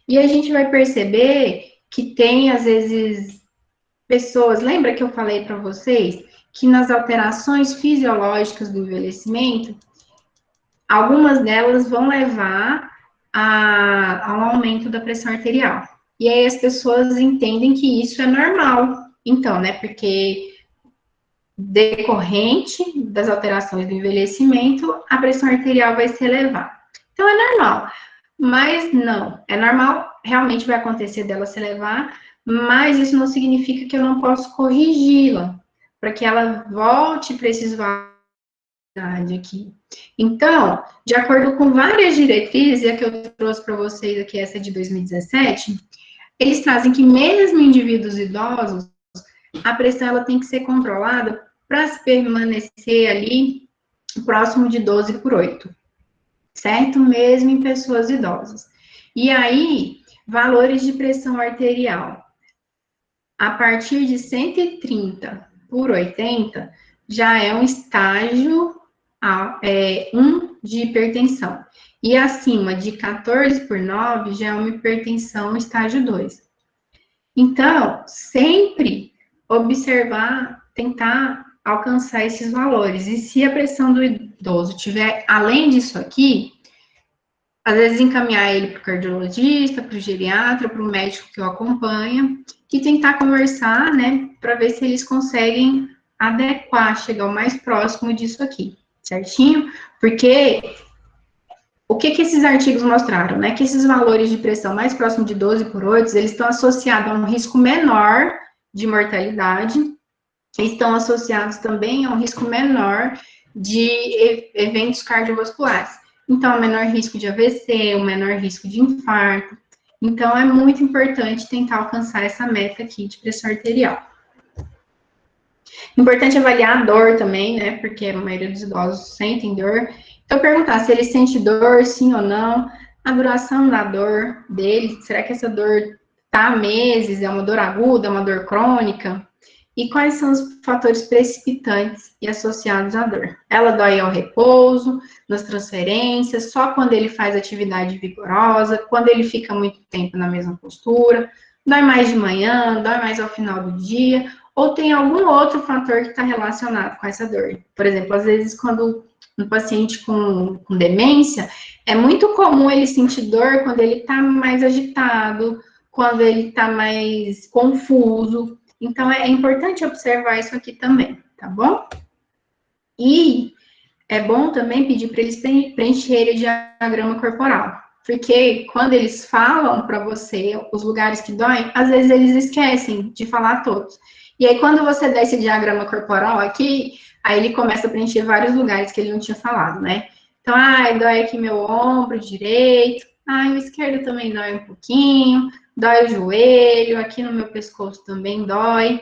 E a gente vai perceber que tem, às vezes, pessoas, lembra que eu falei para vocês que nas alterações fisiológicas do envelhecimento, algumas delas vão levar ao aumento da pressão arterial. E aí as pessoas entendem que isso é normal. Então, né? Porque decorrente das alterações do envelhecimento, a pressão arterial vai se elevar. Então, é normal. Mas não, é normal, realmente vai acontecer dela se elevar, mas isso não significa que eu não posso corrigi-la, para que ela volte para esses valores aqui. Então, de acordo com várias diretrizes, e a que eu trouxe para vocês aqui, essa é de 2017, eles trazem que mesmo em indivíduos idosos, a pressão ela tem que ser controlada para permanecer ali próximo de 12/8, certo? Mesmo em pessoas idosas. E aí, valores de pressão arterial a partir de 130/80 já é um estágio 1 de hipertensão. E acima de 14/9 já é uma hipertensão estágio 2. Então, sempre observar, tentar alcançar esses valores. E se a pressão do idoso tiver além disso aqui, às vezes encaminhar ele para o cardiologista, para o geriatra, para o médico que o acompanha, e tentar conversar, né, para ver se eles conseguem adequar, chegar o mais próximo disso aqui, certinho? Porque o que esses artigos mostraram, né? Que esses valores de pressão mais próximos de 12/8, eles estão associados a um risco menor de mortalidade, estão associados também a um risco menor de eventos cardiovasculares. Então, o menor risco de AVC, o menor risco de infarto. Então, é muito importante tentar alcançar essa meta aqui de pressão arterial. Importante avaliar a dor também, né? Porque a maioria dos idosos sentem dor. Então, perguntar se ele sente dor, sim ou não, a duração da dor dele, será que essa dor tá há meses, é uma dor aguda, é uma dor crônica? E quais são os fatores precipitantes e associados à dor? Ela dói ao repouso, nas transferências, só quando ele faz atividade vigorosa, quando ele fica muito tempo na mesma postura, dói mais de manhã, dói mais ao final do dia, ou tem algum outro fator que está relacionado com essa dor. Por exemplo, às vezes quando um paciente com demência, é muito comum ele sentir dor quando ele está mais agitado, quando ele está mais confuso. Então, é importante observar isso aqui também, tá bom? E é bom também pedir para eles preencherem o diagrama corporal, porque quando eles falam para você os lugares que doem, às vezes eles esquecem de falar todos. E aí, quando você dá esse diagrama corporal aqui, aí ele começa a preencher vários lugares que ele não tinha falado, né? Então, dói aqui meu ombro direito, o esquerdo também dói um pouquinho, dói o joelho, aqui no meu pescoço também dói.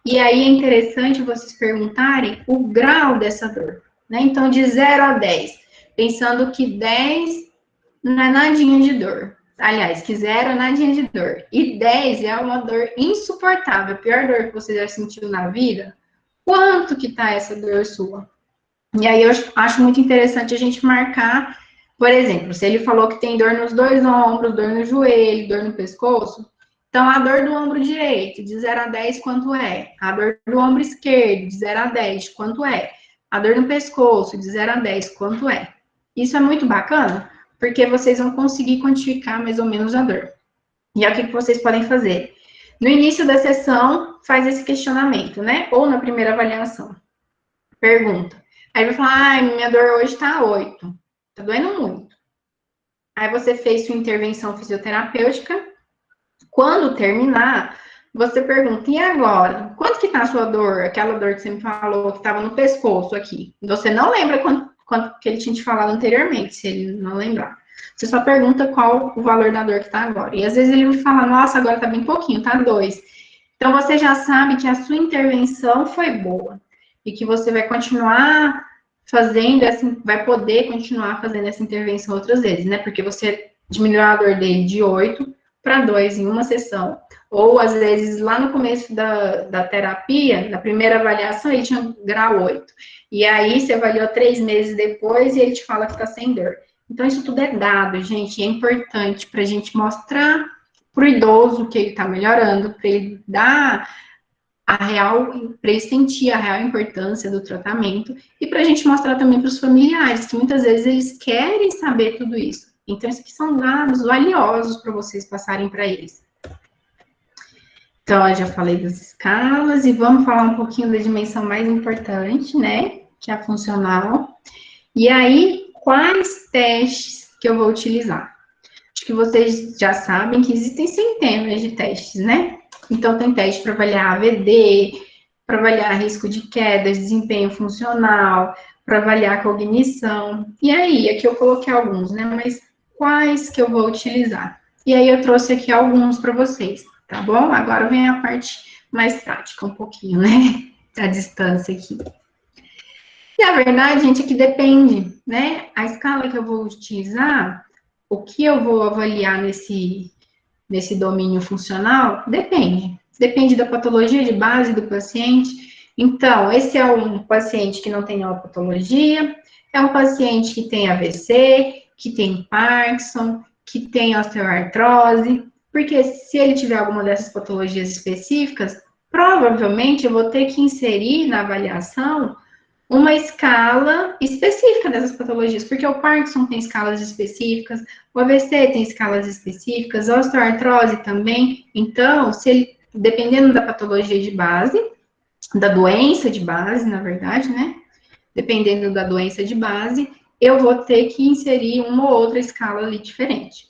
E aí é interessante vocês perguntarem o grau dessa dor, né? Então, de 0 a 10, pensando que 10 não é nadinha de dor. Aliás, que 0 é nadinha de dor. E 10 é uma dor insuportável, a pior dor que você já sentiu na vida. Quanto que tá essa dor sua? E aí eu acho muito interessante a gente marcar, por exemplo, se ele falou que tem dor nos 2 ombros, dor no joelho, dor no pescoço, então a dor do ombro direito, de 0 a 10, quanto é? A dor do ombro esquerdo, de 0 a 10, quanto é? A dor no pescoço, de 0 a 10, quanto é? Isso é muito bacana, porque vocês vão conseguir quantificar mais ou menos a dor. E aí o que vocês podem fazer? No início da sessão, faz esse questionamento, né? Ou na primeira avaliação. Pergunta. Aí vai falar, minha dor hoje tá 8. Tá doendo muito. Aí você fez sua intervenção fisioterapêutica. Quando terminar, você pergunta, e agora? Quanto que tá a sua dor? Aquela dor que você me falou que estava no pescoço aqui. Você não lembra quanto que ele tinha te falado anteriormente, se ele não lembrar. Você só pergunta qual o valor da dor que tá agora. E às vezes ele me fala, nossa, agora tá bem pouquinho, tá 2. Então você já sabe que a sua intervenção foi boa. E que você vai continuar fazendo, vai poder continuar fazendo essa intervenção outras vezes, né? Porque você diminuiu a dor dele de 8 para 2 em uma sessão. Ou, às vezes, lá no começo da terapia, na primeira avaliação, ele tinha grau 8. E aí, você avaliou 3 meses depois e ele te fala que está sem dor. Então, isso tudo é dado, gente, e é importante para a gente mostrar para o idoso que ele está melhorando, para ele dar para ele sentir a real importância do tratamento e para a gente mostrar também para os familiares, que muitas vezes eles querem saber tudo isso. Então, esses aqui são dados valiosos para vocês passarem para eles. Então, eu já falei das escalas e vamos falar um pouquinho da dimensão mais importante, né? Que é a funcional. E aí, quais testes que eu vou utilizar? Acho que vocês já sabem que existem centenas de testes, né? Então, tem teste para avaliar AVD, para avaliar risco de quedas, desempenho funcional, para avaliar cognição. E aí, aqui eu coloquei alguns, né? Mas quais que eu vou utilizar? E aí eu trouxe aqui alguns para vocês, tá bom? Agora vem a parte mais prática, um pouquinho, né? A distância aqui. E a verdade, gente, é que depende, né? A escala que eu vou utilizar, o que eu vou avaliar nesse domínio funcional, depende. Depende da patologia de base do paciente. Então, esse é um paciente que não tem nenhuma patologia, é um paciente que tem AVC, que tem Parkinson, que tem osteoartrose, porque se ele tiver alguma dessas patologias específicas, provavelmente eu vou ter que inserir na avaliação uma escala específica dessas patologias, porque o Parkinson tem escalas específicas, o AVC tem escalas específicas, a osteoartrose também. Então, se ele, dependendo da patologia de base, da doença de base, na verdade, né? Dependendo da doença de base, eu vou ter que inserir uma ou outra escala ali diferente.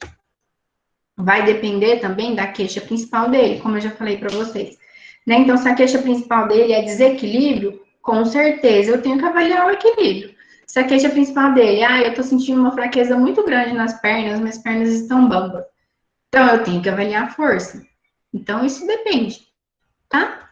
Vai depender também da queixa principal dele, como eu já falei para vocês. Né? Então, se a queixa principal dele é desequilíbrio, com certeza eu tenho que avaliar o equilíbrio. Se a queixa principal dele, eu tô sentindo uma fraqueza muito grande nas pernas, minhas pernas estão bambas. Então, eu tenho que avaliar a força. Então, isso depende, tá?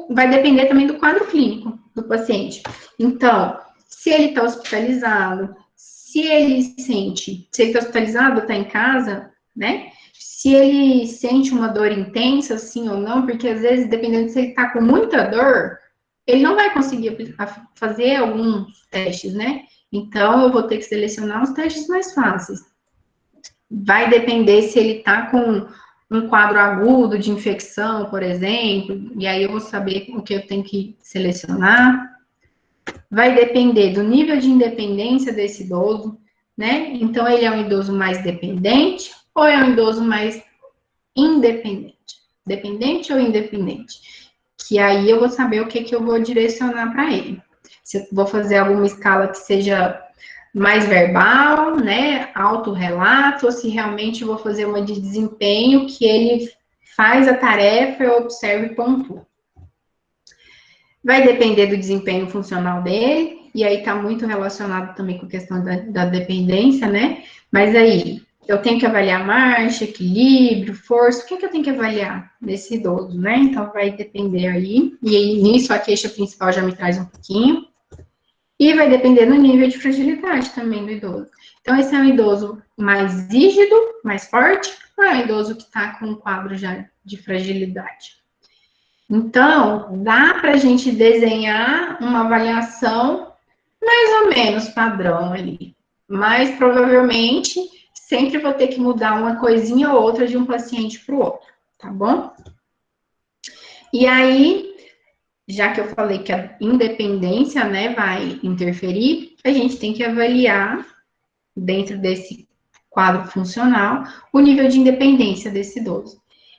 Vai depender também do quadro clínico do paciente. Então, se ele está hospitalizado, se ele está hospitalizado, está em casa, né? Se ele sente uma dor intensa, sim ou não, porque às vezes, dependendo se ele está com muita dor, ele não vai conseguir fazer alguns testes, né? Então, eu vou ter que selecionar os testes mais fáceis. Vai depender se ele está com um quadro agudo de infecção, por exemplo, e aí eu vou saber o que eu tenho que selecionar. Vai depender do nível de independência desse idoso, né? Então, ele é um idoso mais dependente ou é um idoso mais independente? Dependente ou independente? Que aí eu vou saber o que eu vou direcionar para ele. Se eu vou fazer alguma escala que seja mais verbal, né, autorrelato, ou se realmente vou fazer uma de desempenho que ele faz a tarefa, eu observo e pontuo. Vai depender do desempenho funcional dele, e aí está muito relacionado também com a questão da dependência, né? Mas aí, eu tenho que avaliar marcha, equilíbrio, força, o que eu tenho que avaliar nesse idoso, né? Então, vai depender aí, e aí, nisso, a queixa principal já me traz um pouquinho. E vai depender do nível de fragilidade também do idoso. Então, esse é um idoso mais rígido, mais forte, ou é um idoso que está com um quadro já de fragilidade? Então, dá para a gente desenhar uma avaliação mais ou menos padrão ali. Mas, provavelmente, sempre vou ter que mudar uma coisinha ou outra de um paciente para o outro, tá bom? E aí, já que eu falei que a independência, né, vai interferir, a gente tem que avaliar, dentro desse quadro funcional, o nível de independência desse idoso.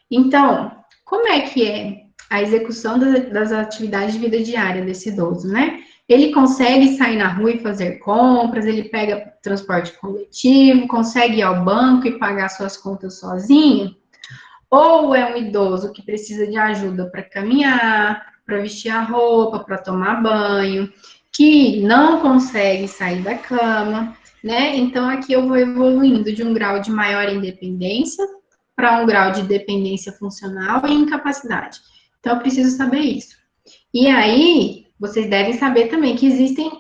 Então, como é que é a execução das atividades de vida diária desse idoso, né? Ele consegue sair na rua e fazer compras, ele pega transporte coletivo, consegue ir ao banco e pagar suas contas sozinho? Ou é um idoso que precisa de ajuda para caminhar, para vestir a roupa, para tomar banho, que não consegue sair da cama, né? Então, aqui eu vou evoluindo de um grau de maior independência para um grau de dependência funcional e incapacidade. Então, eu preciso saber isso. E aí, vocês devem saber também que existem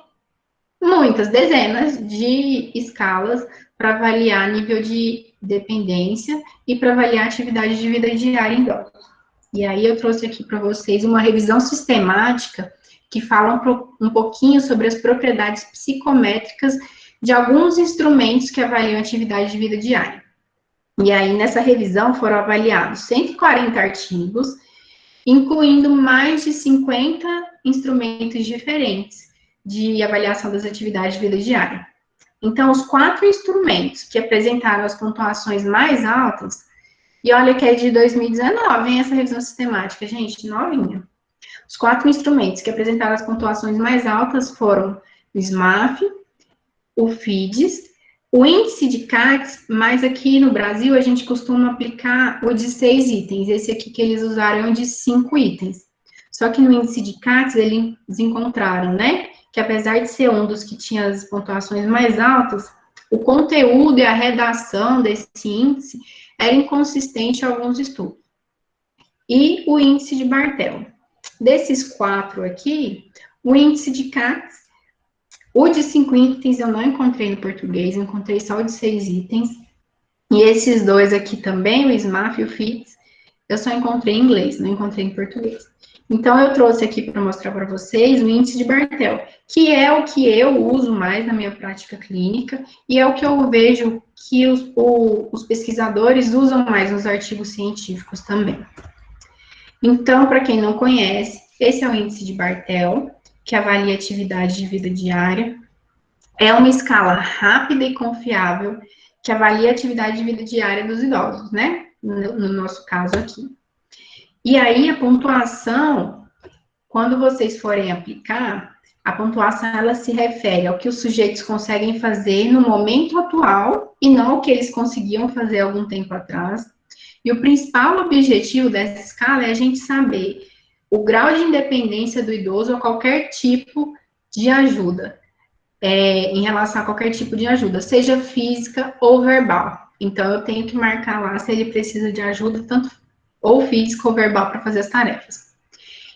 muitas dezenas de escalas para avaliar nível de dependência e para avaliar atividade de vida diária em idosos. E aí eu trouxe aqui para vocês uma revisão sistemática que fala um pouquinho sobre as propriedades psicométricas de alguns instrumentos que avaliam atividade de vida diária. E aí, nessa revisão, foram avaliados 140 artigos, incluindo mais de 50 instrumentos diferentes de avaliação das atividades de vida diária. Então, os 4 instrumentos que apresentaram as pontuações mais altas, e olha que é de 2019, hein, essa revisão sistemática, gente, novinha. Os 4 instrumentos que apresentaram as pontuações mais altas foram o SMAF, o FIDES, o índice de CATS, mas aqui no Brasil a gente costuma aplicar o de 6 itens. Esse aqui que eles usaram é o de 5 itens. Só que no índice de CACS, eles encontraram, né, que apesar de ser um dos que tinha as pontuações mais altas, o conteúdo e a redação desse índice era inconsistente em alguns estudos. E o índice de Bartel. Desses 4 aqui, o índice de CACS, o de 5 itens eu não encontrei no português, eu encontrei só o de 6 itens. E esses 2 aqui também, o SMAF e o FITS, eu só encontrei em inglês, não encontrei em português. Então, eu trouxe aqui para mostrar para vocês o índice de Bartel, que é o que eu uso mais na minha prática clínica e é o que eu vejo que os pesquisadores usam mais nos artigos científicos também. Então, para quem não conhece, esse é o índice de Bartel, que avalia a atividade de vida diária. É uma escala rápida e confiável que avalia a atividade de vida diária dos idosos, né? No nosso caso aqui. E aí, a pontuação, quando vocês forem aplicar, a pontuação, ela se refere ao que os sujeitos conseguem fazer no momento atual e não o que eles conseguiam fazer algum tempo atrás. E o principal objetivo dessa escala é a gente saber o grau de independência do idoso a qualquer tipo de ajuda, em relação a qualquer tipo de ajuda, seja física ou verbal. Então, eu tenho que marcar lá se ele precisa de ajuda, tanto ou física ou verbal, para fazer as tarefas.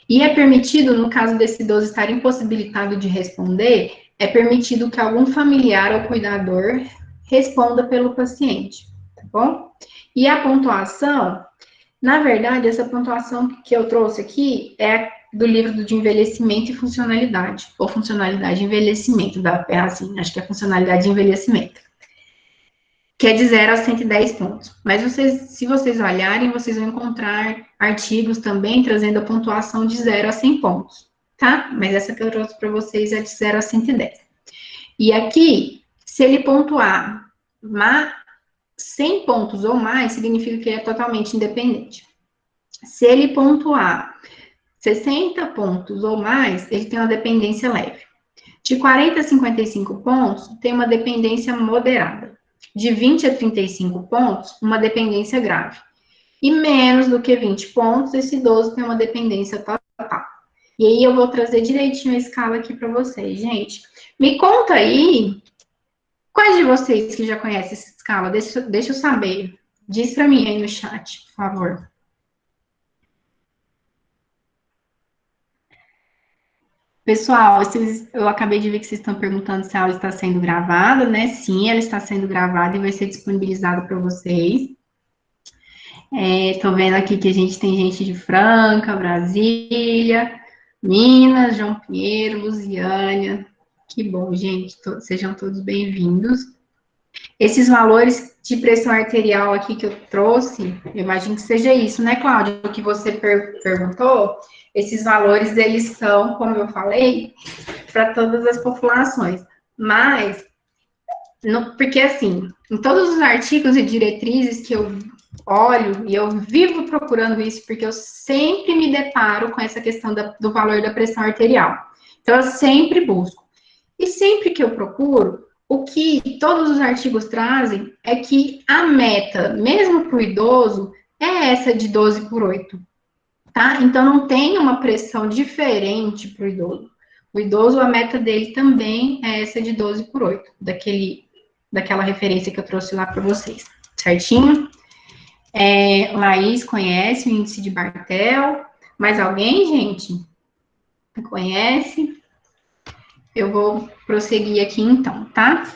E é permitido, no caso desse idoso estar impossibilitado de responder, é permitido que algum familiar ou cuidador responda pelo paciente, tá bom? E a pontuação, na verdade, essa pontuação que eu trouxe aqui é do livro de envelhecimento e funcionalidade, ou funcionalidade e envelhecimento, assim, acho que é funcionalidade e envelhecimento, que é de 0 a 110 pontos. Mas se vocês olharem, vocês vão encontrar artigos também trazendo a pontuação de 0 a 100 pontos, tá? Mas essa que eu trouxe para vocês é de 0 a 110. E aqui, se ele pontuar 100 pontos ou mais, significa que ele é totalmente independente. Se ele pontuar 60 pontos ou mais, ele tem uma dependência leve. De 40 a 55 pontos, tem uma dependência moderada. De 20 a 35 pontos, uma dependência grave. E menos do que 20 pontos, esse idoso tem uma dependência total. E aí eu vou trazer direitinho a escala aqui para vocês, gente. Me conta aí, quais de vocês que já conhecem essa escala? Deixa eu saber. Diz para mim aí no chat, por favor. Pessoal, eu acabei de ver que vocês estão perguntando se a aula está sendo gravada, né? Sim, ela está sendo gravada e vai ser disponibilizada para vocês. Estou vendo aqui que a gente tem gente de Franca, Brasília, Minas, João Pinheiro, Lusiânia. Que bom, gente. Sejam todos bem-vindos. Esses valores de pressão arterial aqui que eu trouxe, eu imagino que seja isso, né, Cláudia? O que você perguntou, esses valores, eles são, como eu falei, para todas as populações. Mas, porque assim, em todos os artigos e diretrizes que eu olho, e eu vivo procurando isso, porque eu sempre me deparo com essa questão do valor da pressão arterial. Então, eu sempre busco. E sempre que eu procuro, o que todos os artigos trazem é que a meta, mesmo para o idoso, é essa de 12/8, tá? Então, não tem uma pressão diferente para o idoso. O idoso, a meta dele também é essa de 12/8, daquela referência que eu trouxe lá para vocês, certinho? Laís conhece o índice de Bartel? Mais alguém, gente? Conhece? Eu vou prosseguir aqui então, tá?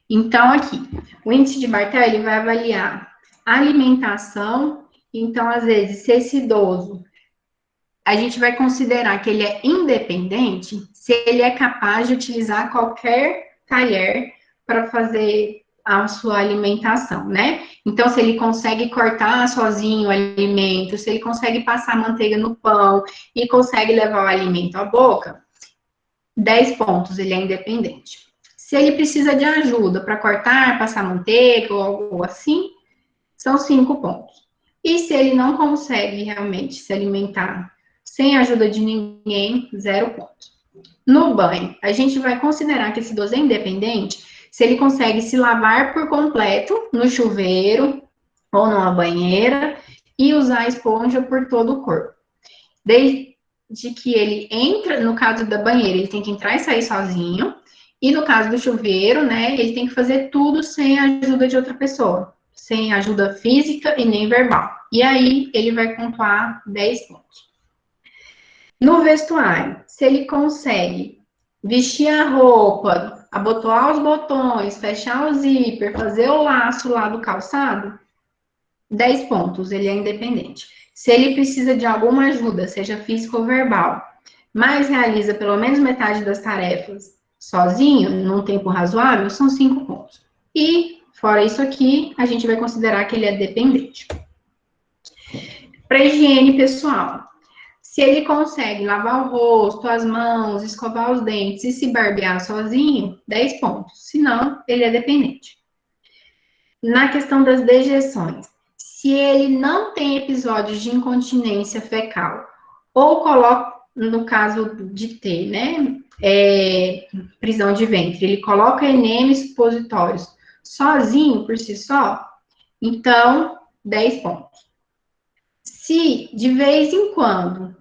Então, aqui, o índice de Bartel, ele vai avaliar a alimentação. Então, às vezes, se esse idoso, a gente vai considerar que ele é independente, se ele é capaz de utilizar qualquer talher para fazer a sua alimentação, né? Então, se ele consegue cortar sozinho o alimento, se ele consegue passar manteiga no pão e consegue levar o alimento à boca, 10 pontos, ele é independente. Se ele precisa de ajuda para cortar, passar manteiga ou algo assim, são 5 pontos. E se ele não consegue realmente se alimentar sem a ajuda de ninguém, 0 pontos. No banho, a gente vai considerar que esse idoso é independente se ele consegue se lavar por completo no chuveiro ou numa banheira e usar a esponja por todo o corpo. Desde que ele entra, no caso da banheira, ele tem que entrar e sair sozinho, e no caso do chuveiro, né, ele tem que fazer tudo sem a ajuda de outra pessoa, sem ajuda física e nem verbal. E aí ele vai pontuar 10 pontos. No vestuário, se ele consegue vestir a roupa, abotoar os botões, fechar o zíper, fazer o laço lá do calçado, 10 pontos, ele é independente. Se ele precisa de alguma ajuda, seja física ou verbal, mas realiza pelo menos metade das tarefas sozinho, num tempo razoável, são 5 pontos. E, fora isso aqui, a gente vai considerar que ele é dependente. Para higiene pessoal, se ele consegue lavar o rosto, as mãos, escovar os dentes e se barbear sozinho, 10 pontos. Se não, ele é dependente. Na questão das dejeções, se ele não tem episódios de incontinência fecal, ou coloca, no caso de ter, né, prisão de ventre, ele coloca enemas supositórios sozinho, por si só, então, 10 pontos. Se, de vez em quando,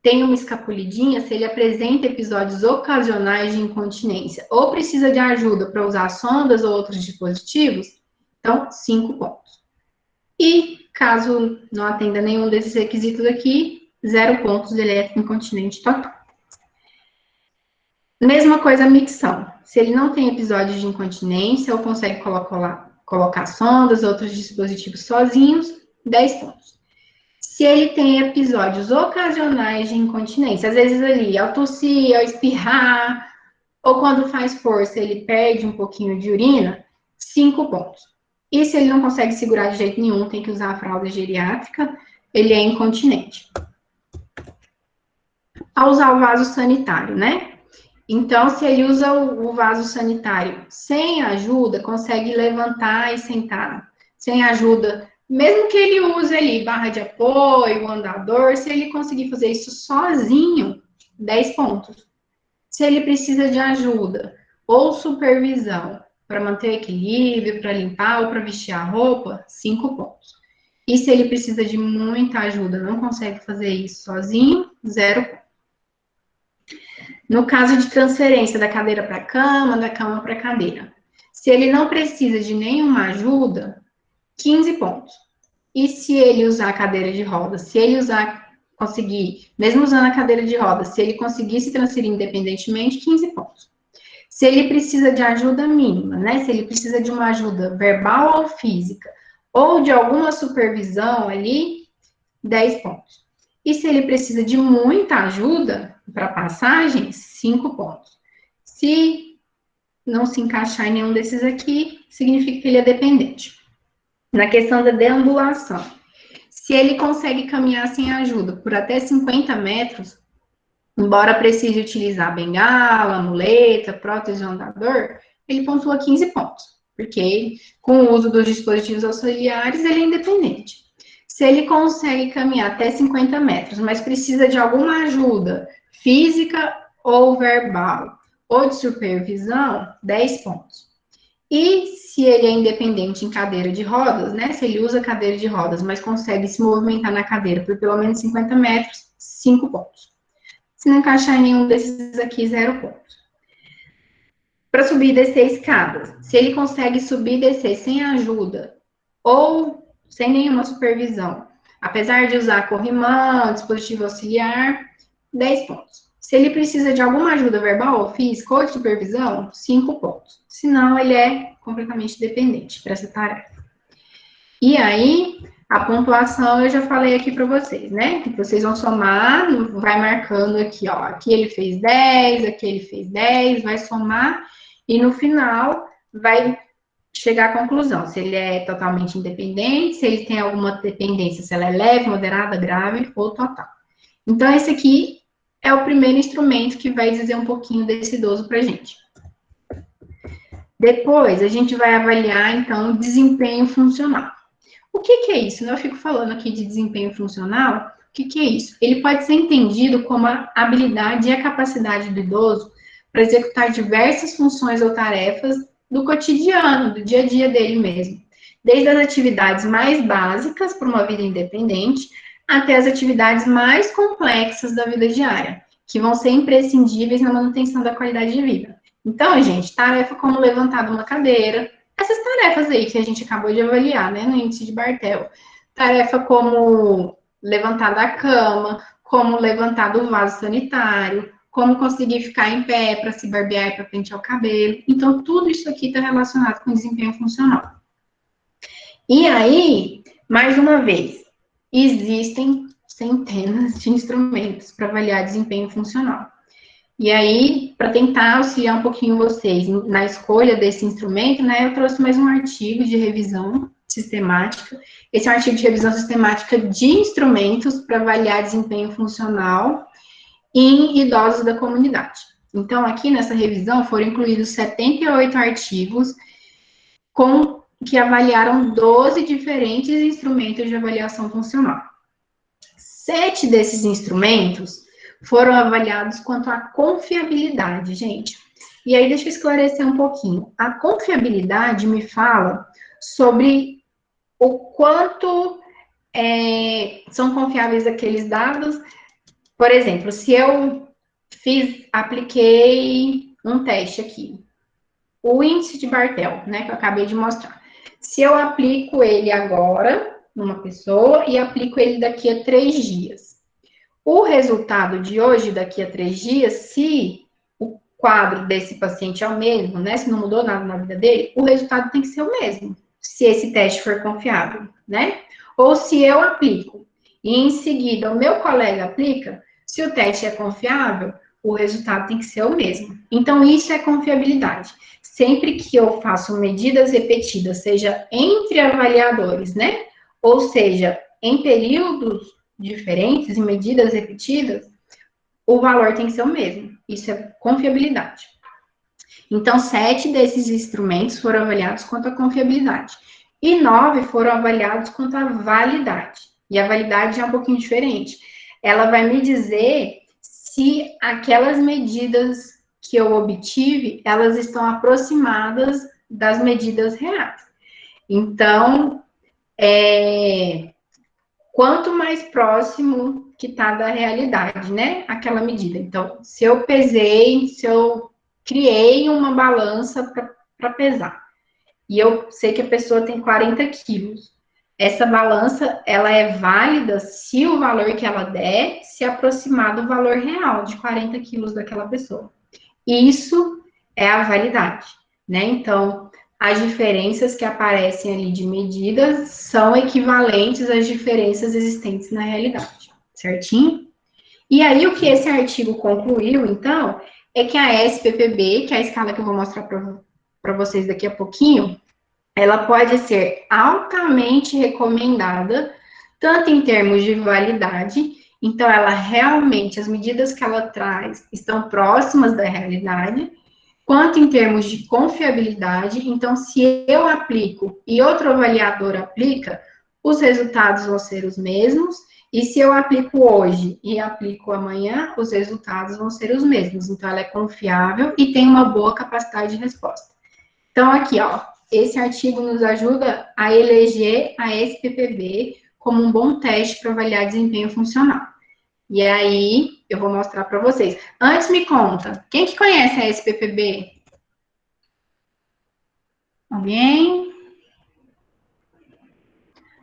tem uma escapulidinha, se ele apresenta episódios ocasionais de incontinência ou precisa de ajuda para usar sondas ou outros dispositivos, então, 5 pontos. E, caso não atenda nenhum desses requisitos aqui, 0 pontos, ele é incontinente total. Mesma coisa a micção. Se ele não tem episódios de incontinência ou consegue colocar sondas, outros dispositivos sozinhos, 10 pontos. Se ele tem episódios ocasionais de incontinência, às vezes ali, ao tossir, ao espirrar, ou quando faz força, ele perde um pouquinho de urina, 5 pontos. E se ele não consegue segurar de jeito nenhum, tem que usar a fralda geriátrica, ele é incontinente. Ao usar o vaso sanitário, né? Então, se ele usa o vaso sanitário sem ajuda, consegue levantar e sentar. Sem ajuda, mesmo que ele use ali barra de apoio, andador, se ele conseguir fazer isso sozinho, 10 pontos. Se ele precisa de ajuda ou supervisão para manter o equilíbrio, para limpar ou para vestir a roupa, 5 pontos. E se ele precisa de muita ajuda, não consegue fazer isso sozinho, 0 pontos. No caso de transferência da cadeira para a cama, da cama para a cadeira. Se ele não precisa de nenhuma ajuda, 15 pontos. E se ele usar a cadeira de rodas, se ele conseguir, mesmo usando a cadeira de rodas, se ele conseguir se transferir independentemente, 15 pontos. Se ele precisa de ajuda mínima, né? Se ele precisa de uma ajuda verbal ou física, ou de alguma supervisão ali, 10 pontos. E se ele precisa de muita ajuda para passagens, 5 pontos. Se não se encaixar em nenhum desses aqui, significa que ele é dependente. Na questão da deambulação, se ele consegue caminhar sem ajuda por até 50 metros, embora precise utilizar bengala, muleta, prótese andador, ele pontua 15 pontos, porque com o uso dos dispositivos auxiliares, ele é independente. Se ele consegue caminhar até 50 metros, mas precisa de alguma ajuda física ou verbal, ou de supervisão, 10 pontos. E se ele é independente em cadeira de rodas, né? Se ele usa cadeira de rodas, mas consegue se movimentar na cadeira por pelo menos 50 metros, 5 pontos. Se não encaixar em nenhum desses aqui, 0 pontos. Para subir e descer escadas, se ele consegue subir e descer sem ajuda ou sem nenhuma supervisão, apesar de usar corrimão, dispositivo auxiliar, 10 pontos. Se ele precisa de alguma ajuda verbal ou física ou de supervisão, 5 pontos. Senão, ele é completamente dependente para essa tarefa. E aí, a pontuação eu já falei aqui para vocês, né? Que vocês vão somar, vai marcando aqui, ó. Aqui ele fez 10, aqui ele fez 10, vai somar e no final vai chegar à conclusão se ele é totalmente independente, se ele tem alguma dependência, se ela é leve, moderada, grave ou total. Então, esse aqui é o primeiro instrumento que vai dizer um pouquinho desse idoso para a gente. Depois, a gente vai avaliar, então, o desempenho funcional. O que é isso? Eu fico falando aqui de desempenho funcional. O que é isso? Ele pode ser entendido como a habilidade e a capacidade do idoso para executar diversas funções ou tarefas do cotidiano, do dia a dia dele mesmo, desde as atividades mais básicas para uma vida independente, até as atividades mais complexas da vida diária, que vão ser imprescindíveis na manutenção da qualidade de vida. Então, gente, tarefa como levantar de uma cadeira, essas tarefas aí que a gente acabou de avaliar, né, no índice de Bartel. Tarefa como levantar da cama, como levantar do vaso sanitário, como conseguir ficar em pé para se barbear e para pentear o cabelo. Então, tudo isso aqui está relacionado com desempenho funcional. E aí, mais uma vez, existem centenas de instrumentos para avaliar desempenho funcional. E aí, para tentar auxiliar um pouquinho vocês na escolha desse instrumento, né, eu trouxe mais um artigo de revisão sistemática. Esse é um artigo de revisão sistemática de instrumentos para avaliar desempenho funcional em idosos da comunidade. Então, aqui nessa revisão foram incluídos 78 artigos que avaliaram 12 diferentes instrumentos de avaliação funcional. 7 desses instrumentos foram avaliados quanto à confiabilidade, gente. E aí, deixa eu esclarecer um pouquinho. A confiabilidade me fala sobre o quanto são confiáveis aqueles dados. Por exemplo, se eu apliquei um teste aqui, o índice de Bartel, né, que eu acabei de mostrar. Se eu aplico ele agora numa pessoa e aplico ele daqui a 3 dias, o resultado de hoje, daqui a 3 dias, se o quadro desse paciente é o mesmo, né, se não mudou nada na vida dele, o resultado tem que ser o mesmo, se esse teste for confiável, né? Ou se eu aplico e em seguida o meu colega aplica, se o teste é confiável, o resultado tem que ser o mesmo. Então, isso é confiabilidade. Sempre que eu faço medidas repetidas, seja entre avaliadores, né? Ou seja, em períodos diferentes e medidas repetidas, o valor tem que ser o mesmo. Isso é confiabilidade. Então, 7 desses instrumentos foram avaliados quanto à confiabilidade. E 9 foram avaliados quanto à validade. E a validade é um pouquinho diferente. Ela vai me dizer se aquelas medidas que eu obtive, elas estão aproximadas das medidas reais. Então, quanto mais próximo que está da realidade, né? Aquela medida. Então, se eu criei uma balança para pesar, e eu sei que a pessoa tem 40 quilos, essa balança, ela é válida se o valor que ela der se aproximar do valor real de 40 quilos daquela pessoa. Isso é a validade, né? Então, as diferenças que aparecem ali de medidas são equivalentes às diferenças existentes na realidade, certinho? E aí, o que esse artigo concluiu, então, é que a SPPB, que é a escala que eu vou mostrar para vocês daqui a pouquinho, ela pode ser altamente recomendada, tanto em termos de validade, então ela realmente, as medidas que ela traz estão próximas da realidade, quanto em termos de confiabilidade, então se eu aplico e outro avaliador aplica, os resultados vão ser os mesmos, e se eu aplico hoje e aplico amanhã, os resultados vão ser os mesmos. Então, ela é confiável e tem uma boa capacidade de resposta. Então, aqui, ó, esse artigo nos ajuda a eleger a SPPB como um bom teste para avaliar desempenho funcional. E aí, eu vou mostrar para vocês. Antes, me conta, quem que conhece a SPPB? Alguém?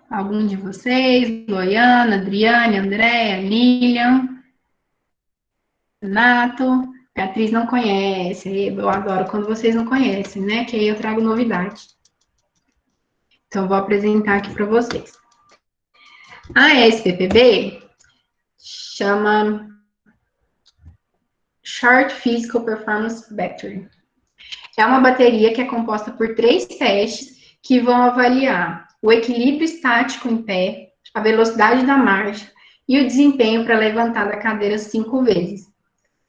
Algum de vocês? Loiana, Adriane, Andréia, Lilian, Renato? Beatriz não conhece. Eu adoro quando vocês não conhecem, né? Que aí eu trago novidade. Então, eu vou apresentar aqui para vocês. A SPPB chama Short Physical Performance Battery. É uma bateria que é composta por 3 testes que vão avaliar o equilíbrio estático em pé, a velocidade da marcha e o desempenho para levantar da cadeira 5 vezes.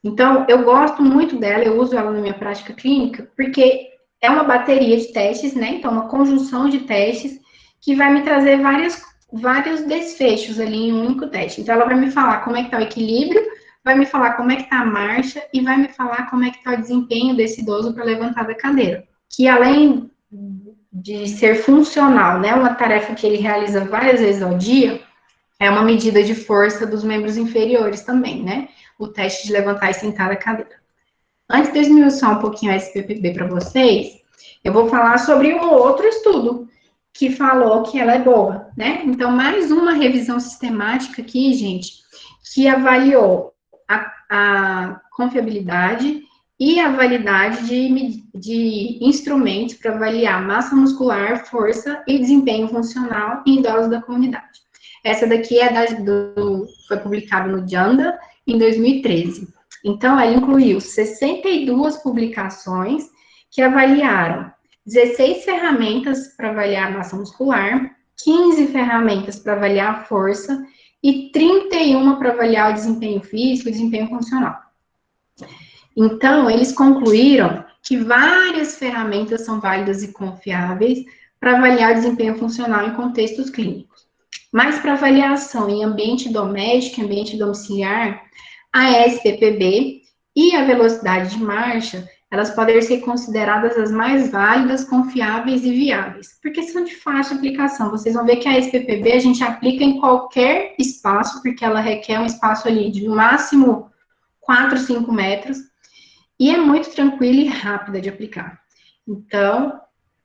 Então, eu gosto muito dela, eu uso ela na minha prática clínica, porque é uma bateria de testes, né? Então, uma conjunção de testes que vai me trazer vários desfechos ali em um único teste. Então, ela vai me falar como é que está o equilíbrio, vai me falar como é que está a marcha e vai me falar como é que está o desempenho desse idoso para levantar da cadeira. Que além de ser funcional, né? Uma tarefa que ele realiza várias vezes ao dia, é uma medida de força dos membros inferiores também, né? O teste de levantar e sentar da cadeira. Antes de eu esmiuçar um pouquinho a SPPB para vocês, eu vou falar sobre um outro estudo que falou que ela é boa, né? Então, mais uma revisão sistemática aqui, gente, que avaliou a confiabilidade e a validade de instrumentos para avaliar massa muscular, força e desempenho funcional em idosos da comunidade. Essa daqui foi publicada no JAMDA em 2013. Então, ela incluiu 62 publicações que avaliaram 16 ferramentas para avaliar a massa muscular, 15 ferramentas para avaliar a força e 31 para avaliar o desempenho físico e desempenho funcional. Então, eles concluíram que várias ferramentas são válidas e confiáveis para avaliar o desempenho funcional em contextos clínicos. Mas para avaliação em ambiente doméstico, ambiente domiciliar, a SPPB e a velocidade de marcha, elas podem ser consideradas as mais válidas, confiáveis e viáveis, porque são de fácil aplicação. Vocês vão ver que a SPPB a gente aplica em qualquer espaço, porque ela requer um espaço ali de no máximo 4, 5 metros, e é muito tranquila e rápida de aplicar. Então,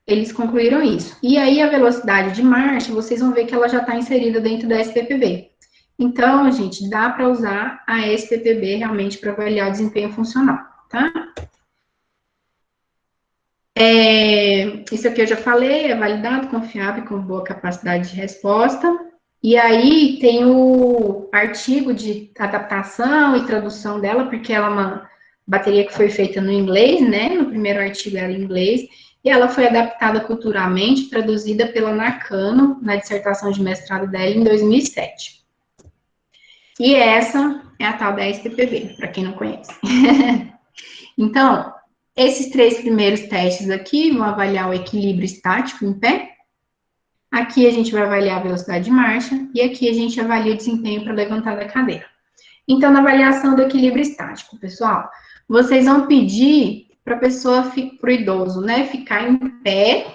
eles concluíram isso. E aí, a velocidade de marcha, vocês vão ver que ela já está inserida dentro da SPPB. Então, gente, dá para usar a SPPB realmente para avaliar o desempenho funcional, tá? Isso aqui eu já falei, é validado, confiável, com boa capacidade de resposta. E aí tem o artigo de adaptação e tradução dela, porque ela é uma bateria que foi feita no inglês, né? No primeiro artigo era em inglês, e ela foi adaptada culturalmente, traduzida pela Nakano, na dissertação de mestrado dela em 2007. E essa é a tal da SPPB, para quem não conhece. Então, esses 3 primeiros testes aqui vão avaliar o equilíbrio estático em pé. Aqui a gente vai avaliar a velocidade de marcha e aqui a gente avalia o desempenho para levantar da cadeira. Então, na avaliação do equilíbrio estático, pessoal, vocês vão pedir para a pessoa, para o idoso, né, ficar em pé,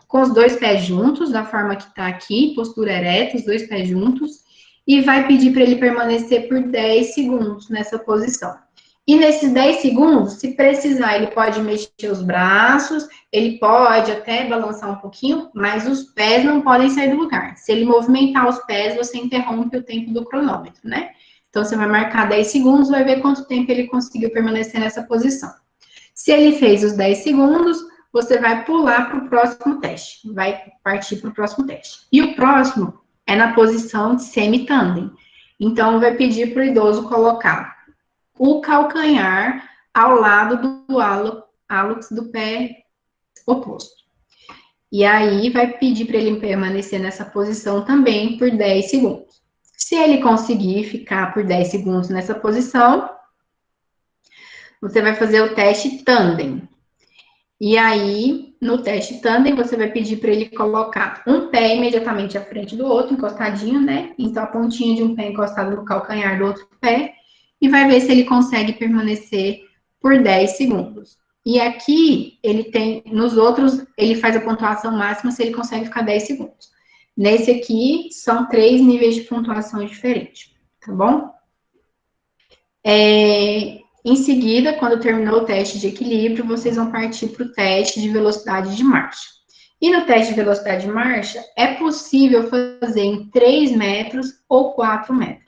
com os 2 pés juntos, da forma que está aqui, postura ereta, os 2 pés juntos, e vai pedir para ele permanecer por 10 segundos nessa posição. E nesses 10 segundos, se precisar, ele pode mexer os braços, ele pode até balançar um pouquinho, mas os pés não podem sair do lugar. Se ele movimentar os pés, você interrompe o tempo do cronômetro, né? Então, você vai marcar 10 segundos, vai ver quanto tempo ele conseguiu permanecer nessa posição. Se ele fez os 10 segundos, você vai pular para o próximo teste, vai partir para o próximo teste. E o próximo é na posição de semi-tandem. Então, vai pedir para o idoso colocar o calcanhar ao lado do hálux do pé oposto. E aí, vai pedir para ele permanecer nessa posição também por 10 segundos. Se ele conseguir ficar por 10 segundos nessa posição, você vai fazer o teste tandem. E aí, no teste tandem, você vai pedir para ele colocar um pé imediatamente à frente do outro, encostadinho, né? Então, a pontinha de um pé encostado no calcanhar do outro pé, e vai ver se ele consegue permanecer por 10 segundos. E aqui, ele tem, nos outros, ele faz a pontuação máxima se ele consegue ficar 10 segundos. Nesse aqui, são 3 níveis de pontuação diferentes, tá bom? Em seguida, quando terminou o teste de equilíbrio, vocês vão partir para o teste de velocidade de marcha. E no teste de velocidade de marcha, é possível fazer em 3 metros ou 4 metros.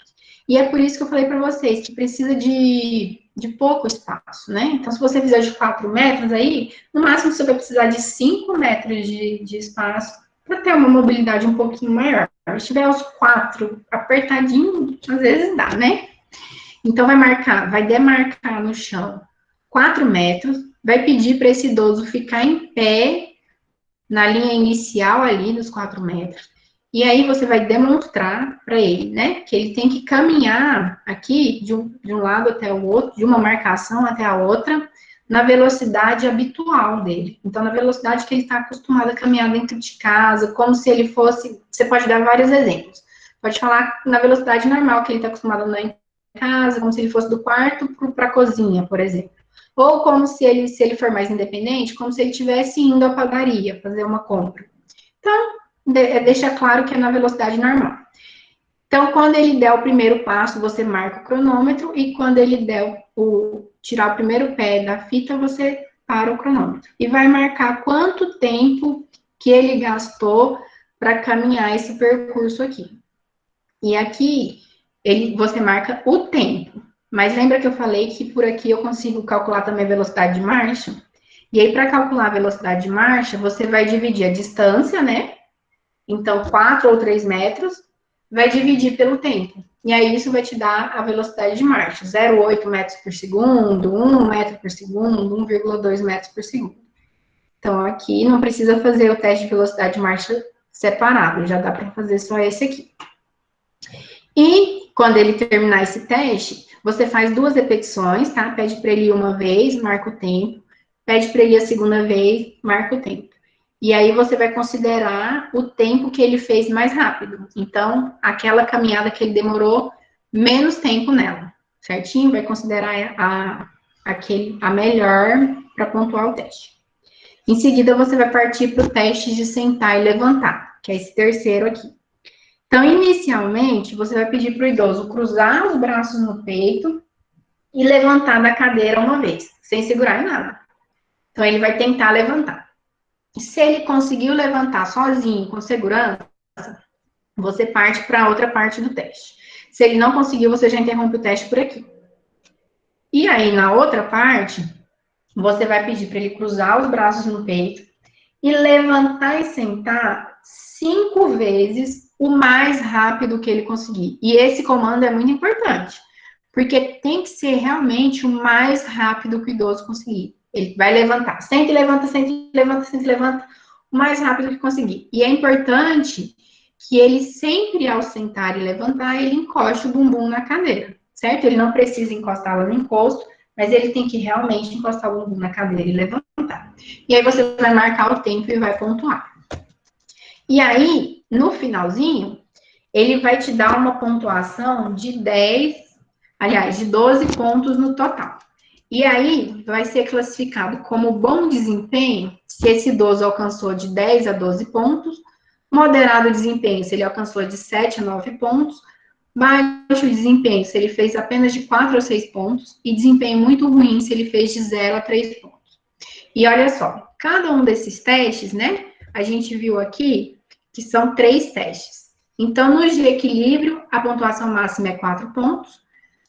E é por isso que eu falei para vocês que precisa de pouco espaço, né? Então, se você fizer de 4 metros aí, no máximo você vai precisar de 5 metros de espaço para ter uma mobilidade um pouquinho maior. Se tiver os 4 apertadinho, às vezes dá, né? Então, vai demarcar no chão 4 metros, vai pedir para esse idoso ficar em pé na linha inicial ali dos 4 metros. E aí você vai demonstrar para ele, né, que ele tem que caminhar aqui de um lado até o outro, de uma marcação até a outra, na velocidade habitual dele. Então, na velocidade que ele está acostumado a caminhar dentro de casa, como se ele fosse. Você pode dar vários exemplos. Pode falar na velocidade normal que ele está acostumado a andar em casa, como se ele fosse do quarto para a cozinha, por exemplo. Ou como se ele for mais independente, como se ele estivesse indo à padaria fazer uma compra. Então, deixa claro que é na velocidade normal. Então, quando ele der o primeiro passo, você marca o cronômetro, e quando ele der tirar o primeiro pé da fita, você para o cronômetro. E vai marcar quanto tempo que ele gastou para caminhar esse percurso aqui. E aqui, você marca o tempo. Mas lembra que eu falei que por aqui eu consigo calcular também a velocidade de marcha? E aí, para calcular a velocidade de marcha, você vai dividir a distância, né? Então, 4 ou 3 metros, vai dividir pelo tempo. E aí, isso vai te dar a velocidade de marcha. 0,8 metros por segundo, 1 metro por segundo, 1,2 metros por segundo. Então, aqui não precisa fazer o teste de velocidade de marcha separado, já dá para fazer só esse aqui. E, quando ele terminar esse teste, você faz 2 repetições, tá? Pede para ele ir uma vez, marca o tempo. Pede para ele a segunda vez, marca o tempo. E aí você vai considerar o tempo que ele fez mais rápido. Então, aquela caminhada que ele demorou menos tempo nela, certinho? Vai considerar a melhor para pontuar o teste. Em seguida, você vai partir para o teste de sentar e levantar, que é esse terceiro aqui. Então, inicialmente, você vai pedir para o idoso cruzar os braços no peito e levantar da cadeira uma vez, sem segurar em nada. Então, ele vai tentar levantar. Se ele conseguiu levantar sozinho, com segurança, você parte para outra parte do teste. Se ele não conseguiu, você já interrompe o teste por aqui. E aí, na outra parte, você vai pedir para ele cruzar os braços no peito e levantar e sentar 5 vezes o mais rápido que ele conseguir. E esse comando é muito importante, porque tem que ser realmente o mais rápido que o idoso conseguir. Ele vai levantar, senta e levanta, senta e levanta, senta e levanta, o mais rápido que conseguir. E é importante que ele sempre, ao sentar e levantar, ele encoste o bumbum na cadeira, certo? Ele não precisa encostar lá no encosto, mas ele tem que realmente encostar o bumbum na cadeira e levantar. E aí você vai marcar o tempo e vai pontuar. E aí, no finalzinho, ele vai te dar uma pontuação de 12 pontos no total. E aí, vai ser classificado como bom desempenho se esse idoso alcançou de 10 a 12 pontos, moderado desempenho se ele alcançou de 7 a 9 pontos, baixo desempenho se ele fez apenas de 4 a 6 pontos, e desempenho muito ruim se ele fez de 0 a 3 pontos. E olha só, cada um desses testes, né, a gente viu aqui que são 3 testes. Então, no de equilíbrio, a pontuação máxima é 4 pontos.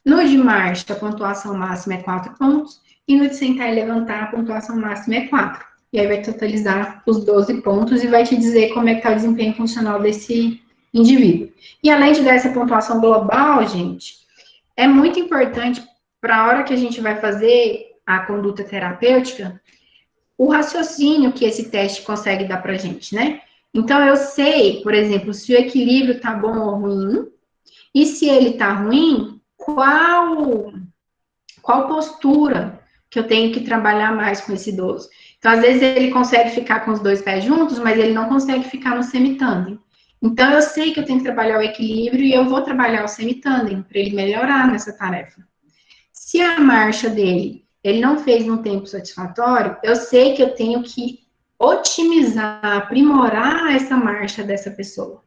No de marcha, a pontuação máxima é 4 pontos. E no de sentar e levantar, a pontuação máxima é 4. E aí vai totalizar os 12 pontos e vai te dizer como é que está o desempenho funcional desse indivíduo. E além de dar essa pontuação global, gente, é muito importante para a hora que a gente vai fazer a conduta terapêutica, o raciocínio que esse teste consegue dar para a gente, né? Então, eu sei, por exemplo, se o equilíbrio está bom ou ruim, e se ele está ruim, qual postura que eu tenho que trabalhar mais com esse idoso. Então, às vezes, ele consegue ficar com os 2 pés juntos, mas ele não consegue ficar no semitandem. Então, eu sei que eu tenho que trabalhar o equilíbrio e eu vou trabalhar o semitandem para ele melhorar nessa tarefa. Se a marcha dele, ele não fez num tempo satisfatório, eu sei que eu tenho que otimizar, aprimorar essa marcha dessa pessoa.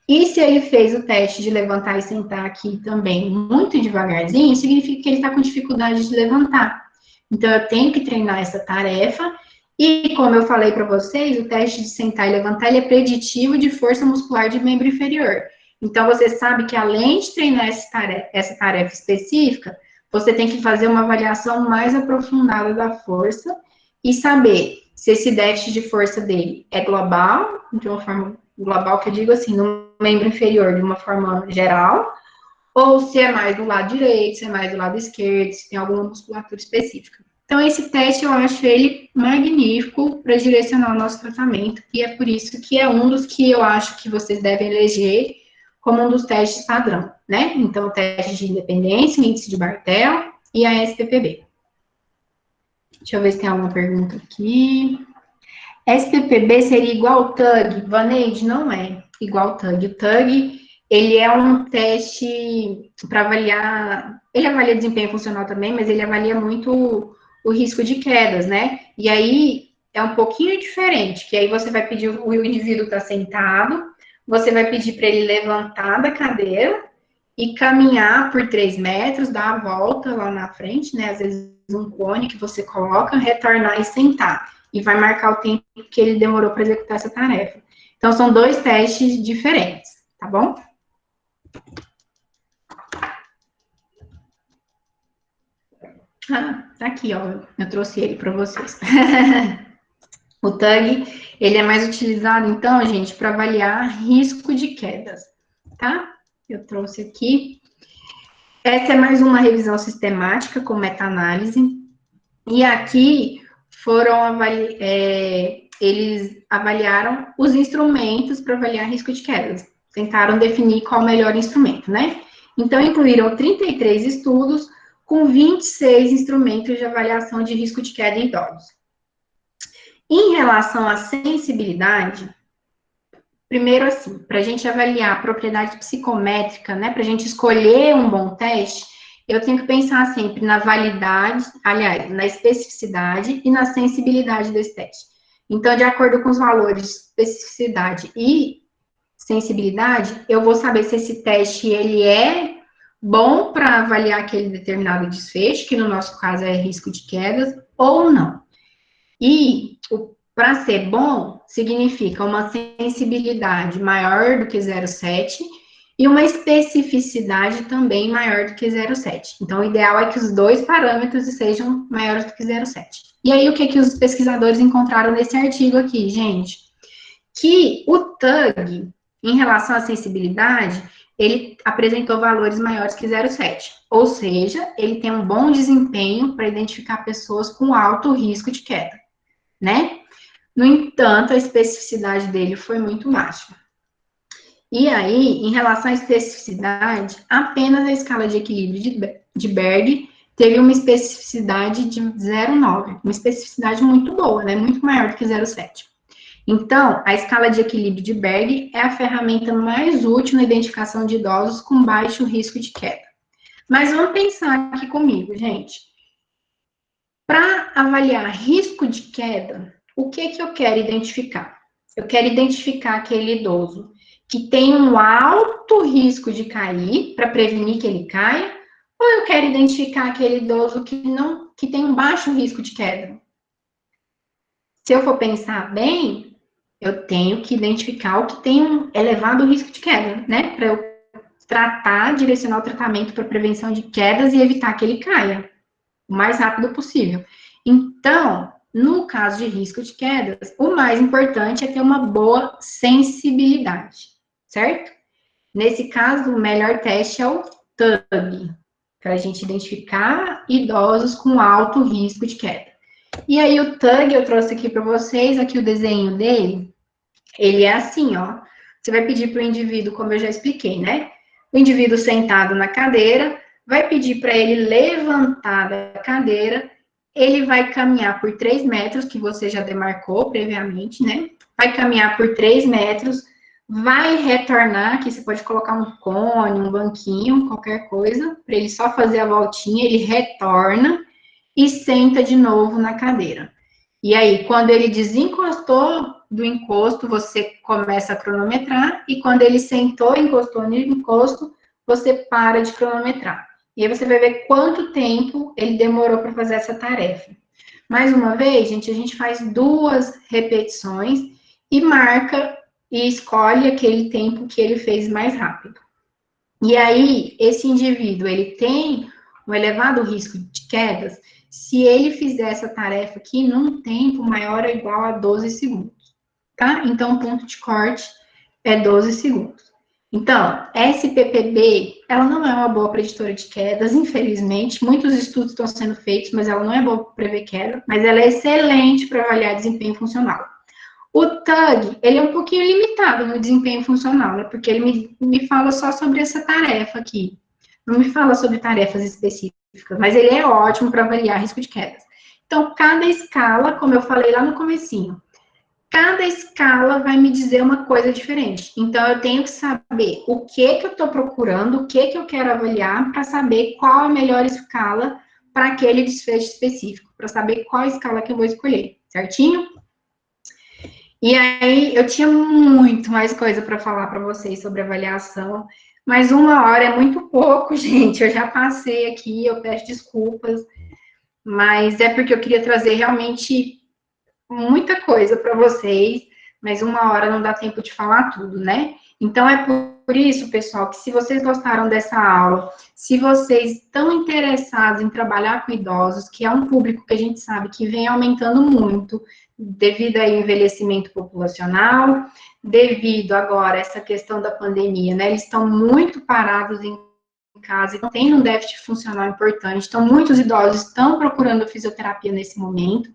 E se ele fez o teste de levantar e sentar aqui também muito devagarzinho, significa que ele está com dificuldade de levantar. Então, eu tenho que treinar essa tarefa. E, como eu falei para vocês, o teste de sentar e levantar, ele é preditivo de força muscular de membro inferior. Então, você sabe que, além de treinar essa tarefa específica, você tem que fazer uma avaliação mais aprofundada da força e saber se esse déficit de força dele é global, de uma forma global, que eu digo assim, no membro inferior, de uma forma geral, ou se é mais do lado direito, se é mais do lado esquerdo, se tem alguma musculatura específica. Então, esse teste eu acho ele magnífico para direcionar o nosso tratamento, e é por isso que é um dos que eu acho que vocês devem eleger como um dos testes padrão, né? Então, o teste de independência, o índice de Bartel e a SPPB. Deixa eu ver se tem alguma pergunta aqui. SPPB seria igual ao TUG? Vaneide, não é igual ao TUG. O TUG, ele é um teste para avaliar... Ele avalia desempenho funcional também, mas ele avalia muito o risco de quedas, né? E aí é um pouquinho diferente, que aí você vai pedir, o indivíduo está sentado, você vai pedir para ele levantar da cadeira e caminhar por 3 metros, dar a volta lá na frente, né? Às vezes um cone que você coloca, retornar e sentar. E vai marcar o tempo que ele demorou para executar essa tarefa. Então, são 2 testes diferentes, tá bom? Ah, tá aqui, ó. Eu trouxe ele para vocês. O TUG, ele é mais utilizado, então, gente, para avaliar risco de quedas, tá? Eu trouxe aqui. Essa é mais uma revisão sistemática com meta-análise. E aqui eles avaliaram os instrumentos para avaliar risco de quedas. Tentaram definir qual o melhor instrumento, né? Então, incluíram 33 estudos com 26 instrumentos de avaliação de risco de queda em idosos. Em relação à sensibilidade, primeiro assim, para a gente avaliar a propriedade psicométrica, né, para a gente escolher um bom teste, eu tenho que pensar sempre na validade, aliás, na especificidade e na sensibilidade desse teste. Então, de acordo com os valores de especificidade e sensibilidade, eu vou saber se esse teste ele é bom para avaliar aquele determinado desfecho, que no nosso caso é risco de quedas, ou não. E para ser bom, significa uma sensibilidade maior do que 0,7 e uma especificidade também maior do que 0,7. Então, o ideal é que os dois parâmetros sejam maiores do que 0,7. E aí, o que os pesquisadores encontraram nesse artigo aqui, gente? Que o TUG, em relação à sensibilidade, ele apresentou valores maiores que 0,7. Ou seja, ele tem um bom desempenho para identificar pessoas com alto risco de queda, né? No entanto, a especificidade dele foi muito baixa. E aí, em relação à especificidade, apenas a escala de equilíbrio de Berg teve uma especificidade de 0,9, uma especificidade muito boa, né? Muito maior do que 0,7. Então, a escala de equilíbrio de Berg é a ferramenta mais útil na identificação de idosos com baixo risco de queda. Mas vamos pensar aqui comigo, gente. Para avaliar risco de queda, o que eu quero identificar? Eu quero identificar aquele idoso que tem um alto risco de cair, para prevenir que ele caia, ou eu quero identificar aquele idoso que tem um baixo risco de queda? Se eu for pensar bem, eu tenho que identificar o que tem um elevado risco de queda, né? Para eu direcionar o tratamento para prevenção de quedas e evitar que ele caia o mais rápido possível. Então, no caso de risco de quedas, o mais importante é ter uma boa sensibilidade, certo? Nesse caso, o melhor teste é o TUG, para a gente identificar idosos com alto risco de queda. E aí, o TUG, eu trouxe aqui para vocês, aqui o desenho dele, ele é assim, ó. Você vai pedir para o indivíduo, como eu já expliquei, né? O indivíduo sentado na cadeira, vai pedir para ele levantar da cadeira, ele vai caminhar por 3 metros, que você já demarcou previamente, né? Vai caminhar por 3 metros, vai retornar, aqui você pode colocar um cone, um banquinho, qualquer coisa, para ele só fazer a voltinha, ele retorna e senta de novo na cadeira. E aí, quando ele desencostou do encosto, você começa a cronometrar, e quando ele sentou, encostou no encosto, você para de cronometrar. E aí você vai ver quanto tempo ele demorou para fazer essa tarefa. Mais uma vez, gente, a gente faz 2 repetições e marca e escolhe aquele tempo que ele fez mais rápido. E aí, esse indivíduo, ele tem um elevado risco de quedas se ele fizer essa tarefa aqui num tempo maior ou igual a 12 segundos, tá? Então, o ponto de corte é 12 segundos. Então, SPPB, ela não é uma boa preditora de quedas, infelizmente. Muitos estudos estão sendo feitos, mas ela não é boa para prever queda, mas ela é excelente para avaliar desempenho funcional. O TUG, ele é um pouquinho limitado no desempenho funcional, né? Porque ele me fala só sobre essa tarefa aqui. Não me fala sobre tarefas específicas, mas ele é ótimo para avaliar risco de quedas. Então, cada escala, como eu falei lá no comecinho, cada escala vai me dizer uma coisa diferente. Então, eu tenho que saber o que eu estou procurando, o que eu quero avaliar, para saber qual a melhor escala para aquele desfecho específico. para saber qual escala que eu vou escolher, certinho? E aí, eu tinha muito mais coisa para falar para vocês sobre avaliação, mas 1 hora é muito pouco, gente. Eu já passei aqui, eu peço desculpas, mas é porque eu queria trazer realmente muita coisa para vocês, mas 1 hora não dá tempo de falar tudo, né? Então, é por isso, pessoal, que se vocês gostaram dessa aula, se vocês estão interessados em trabalhar com idosos, que é um público que a gente sabe que vem aumentando muito, devido ao envelhecimento populacional, devido agora a essa questão da pandemia, né? Eles estão muito parados em casa e tem um déficit funcional importante, então muitos idosos estão procurando fisioterapia nesse momento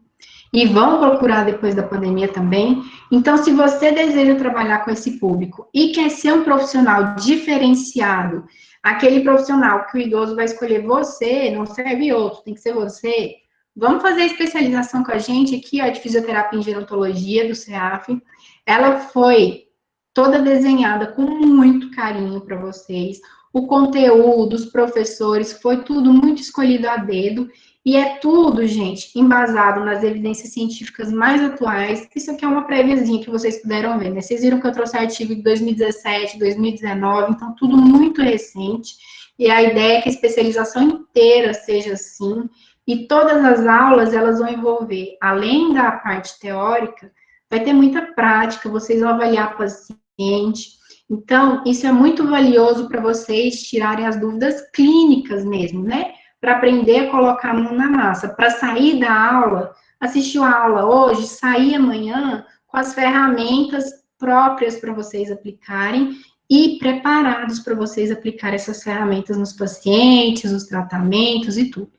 e vão procurar depois da pandemia também. Então, se você deseja trabalhar com esse público e quer ser um profissional diferenciado, aquele profissional que o idoso vai escolher você, não serve outro, tem que ser você, vamos fazer a especialização com a gente aqui, ó, de fisioterapia em gerontologia do CEAF. Ela foi toda desenhada com muito carinho para vocês. O conteúdo, os professores, foi tudo muito escolhido a dedo. E é tudo, gente, embasado nas evidências científicas mais atuais. Isso aqui é uma préviazinha que vocês puderam ver, né? Vocês viram que eu trouxe artigo de 2017, 2019, então tudo muito recente. E a ideia é que a especialização inteira seja assim. E todas as aulas, elas vão envolver, além da parte teórica, vai ter muita prática, vocês vão avaliar paciente. Então, isso é muito valioso para vocês tirarem as dúvidas clínicas mesmo, né? Para aprender a colocar a mão na massa, para sair da aula, assistiu a aula hoje, sair amanhã com as ferramentas próprias para vocês aplicarem e preparados para vocês aplicarem essas ferramentas nos pacientes, nos tratamentos e tudo.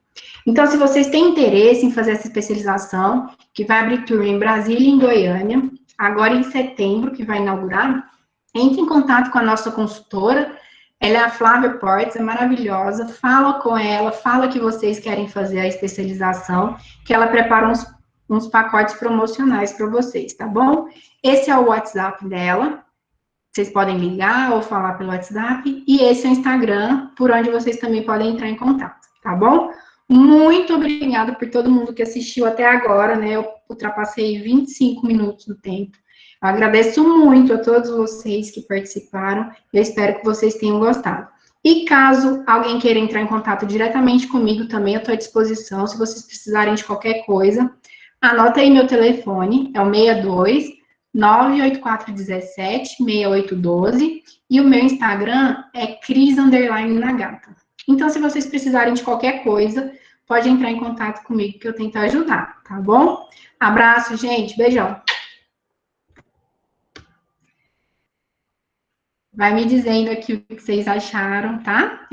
Então, se vocês têm interesse em fazer essa especialização, que vai abrir turma em Brasília e em Goiânia, agora em setembro, que vai inaugurar, entre em contato com a nossa consultora, ela é a Flávia Portes, é maravilhosa, fala com ela, fala que vocês querem fazer a especialização, que ela prepara uns pacotes promocionais para vocês, tá bom? Esse é o WhatsApp dela, vocês podem ligar ou falar pelo WhatsApp, e esse é o Instagram, por onde vocês também podem entrar em contato, tá bom? Muito obrigada por todo mundo que assistiu até agora, né? Eu ultrapassei 25 minutos do tempo. Eu agradeço muito a todos vocês que participaram. Eu espero que vocês tenham gostado. E caso alguém queira entrar em contato diretamente comigo também, eu estou à disposição. Se vocês precisarem de qualquer coisa, anota aí meu telefone, é o 62 98417 6812, e o meu Instagram é Cris_Nagata. Então, se vocês precisarem de qualquer coisa, pode entrar em contato comigo que eu tento ajudar, tá bom? Abraço, gente, beijão. Vai me dizendo aqui o que vocês acharam, tá?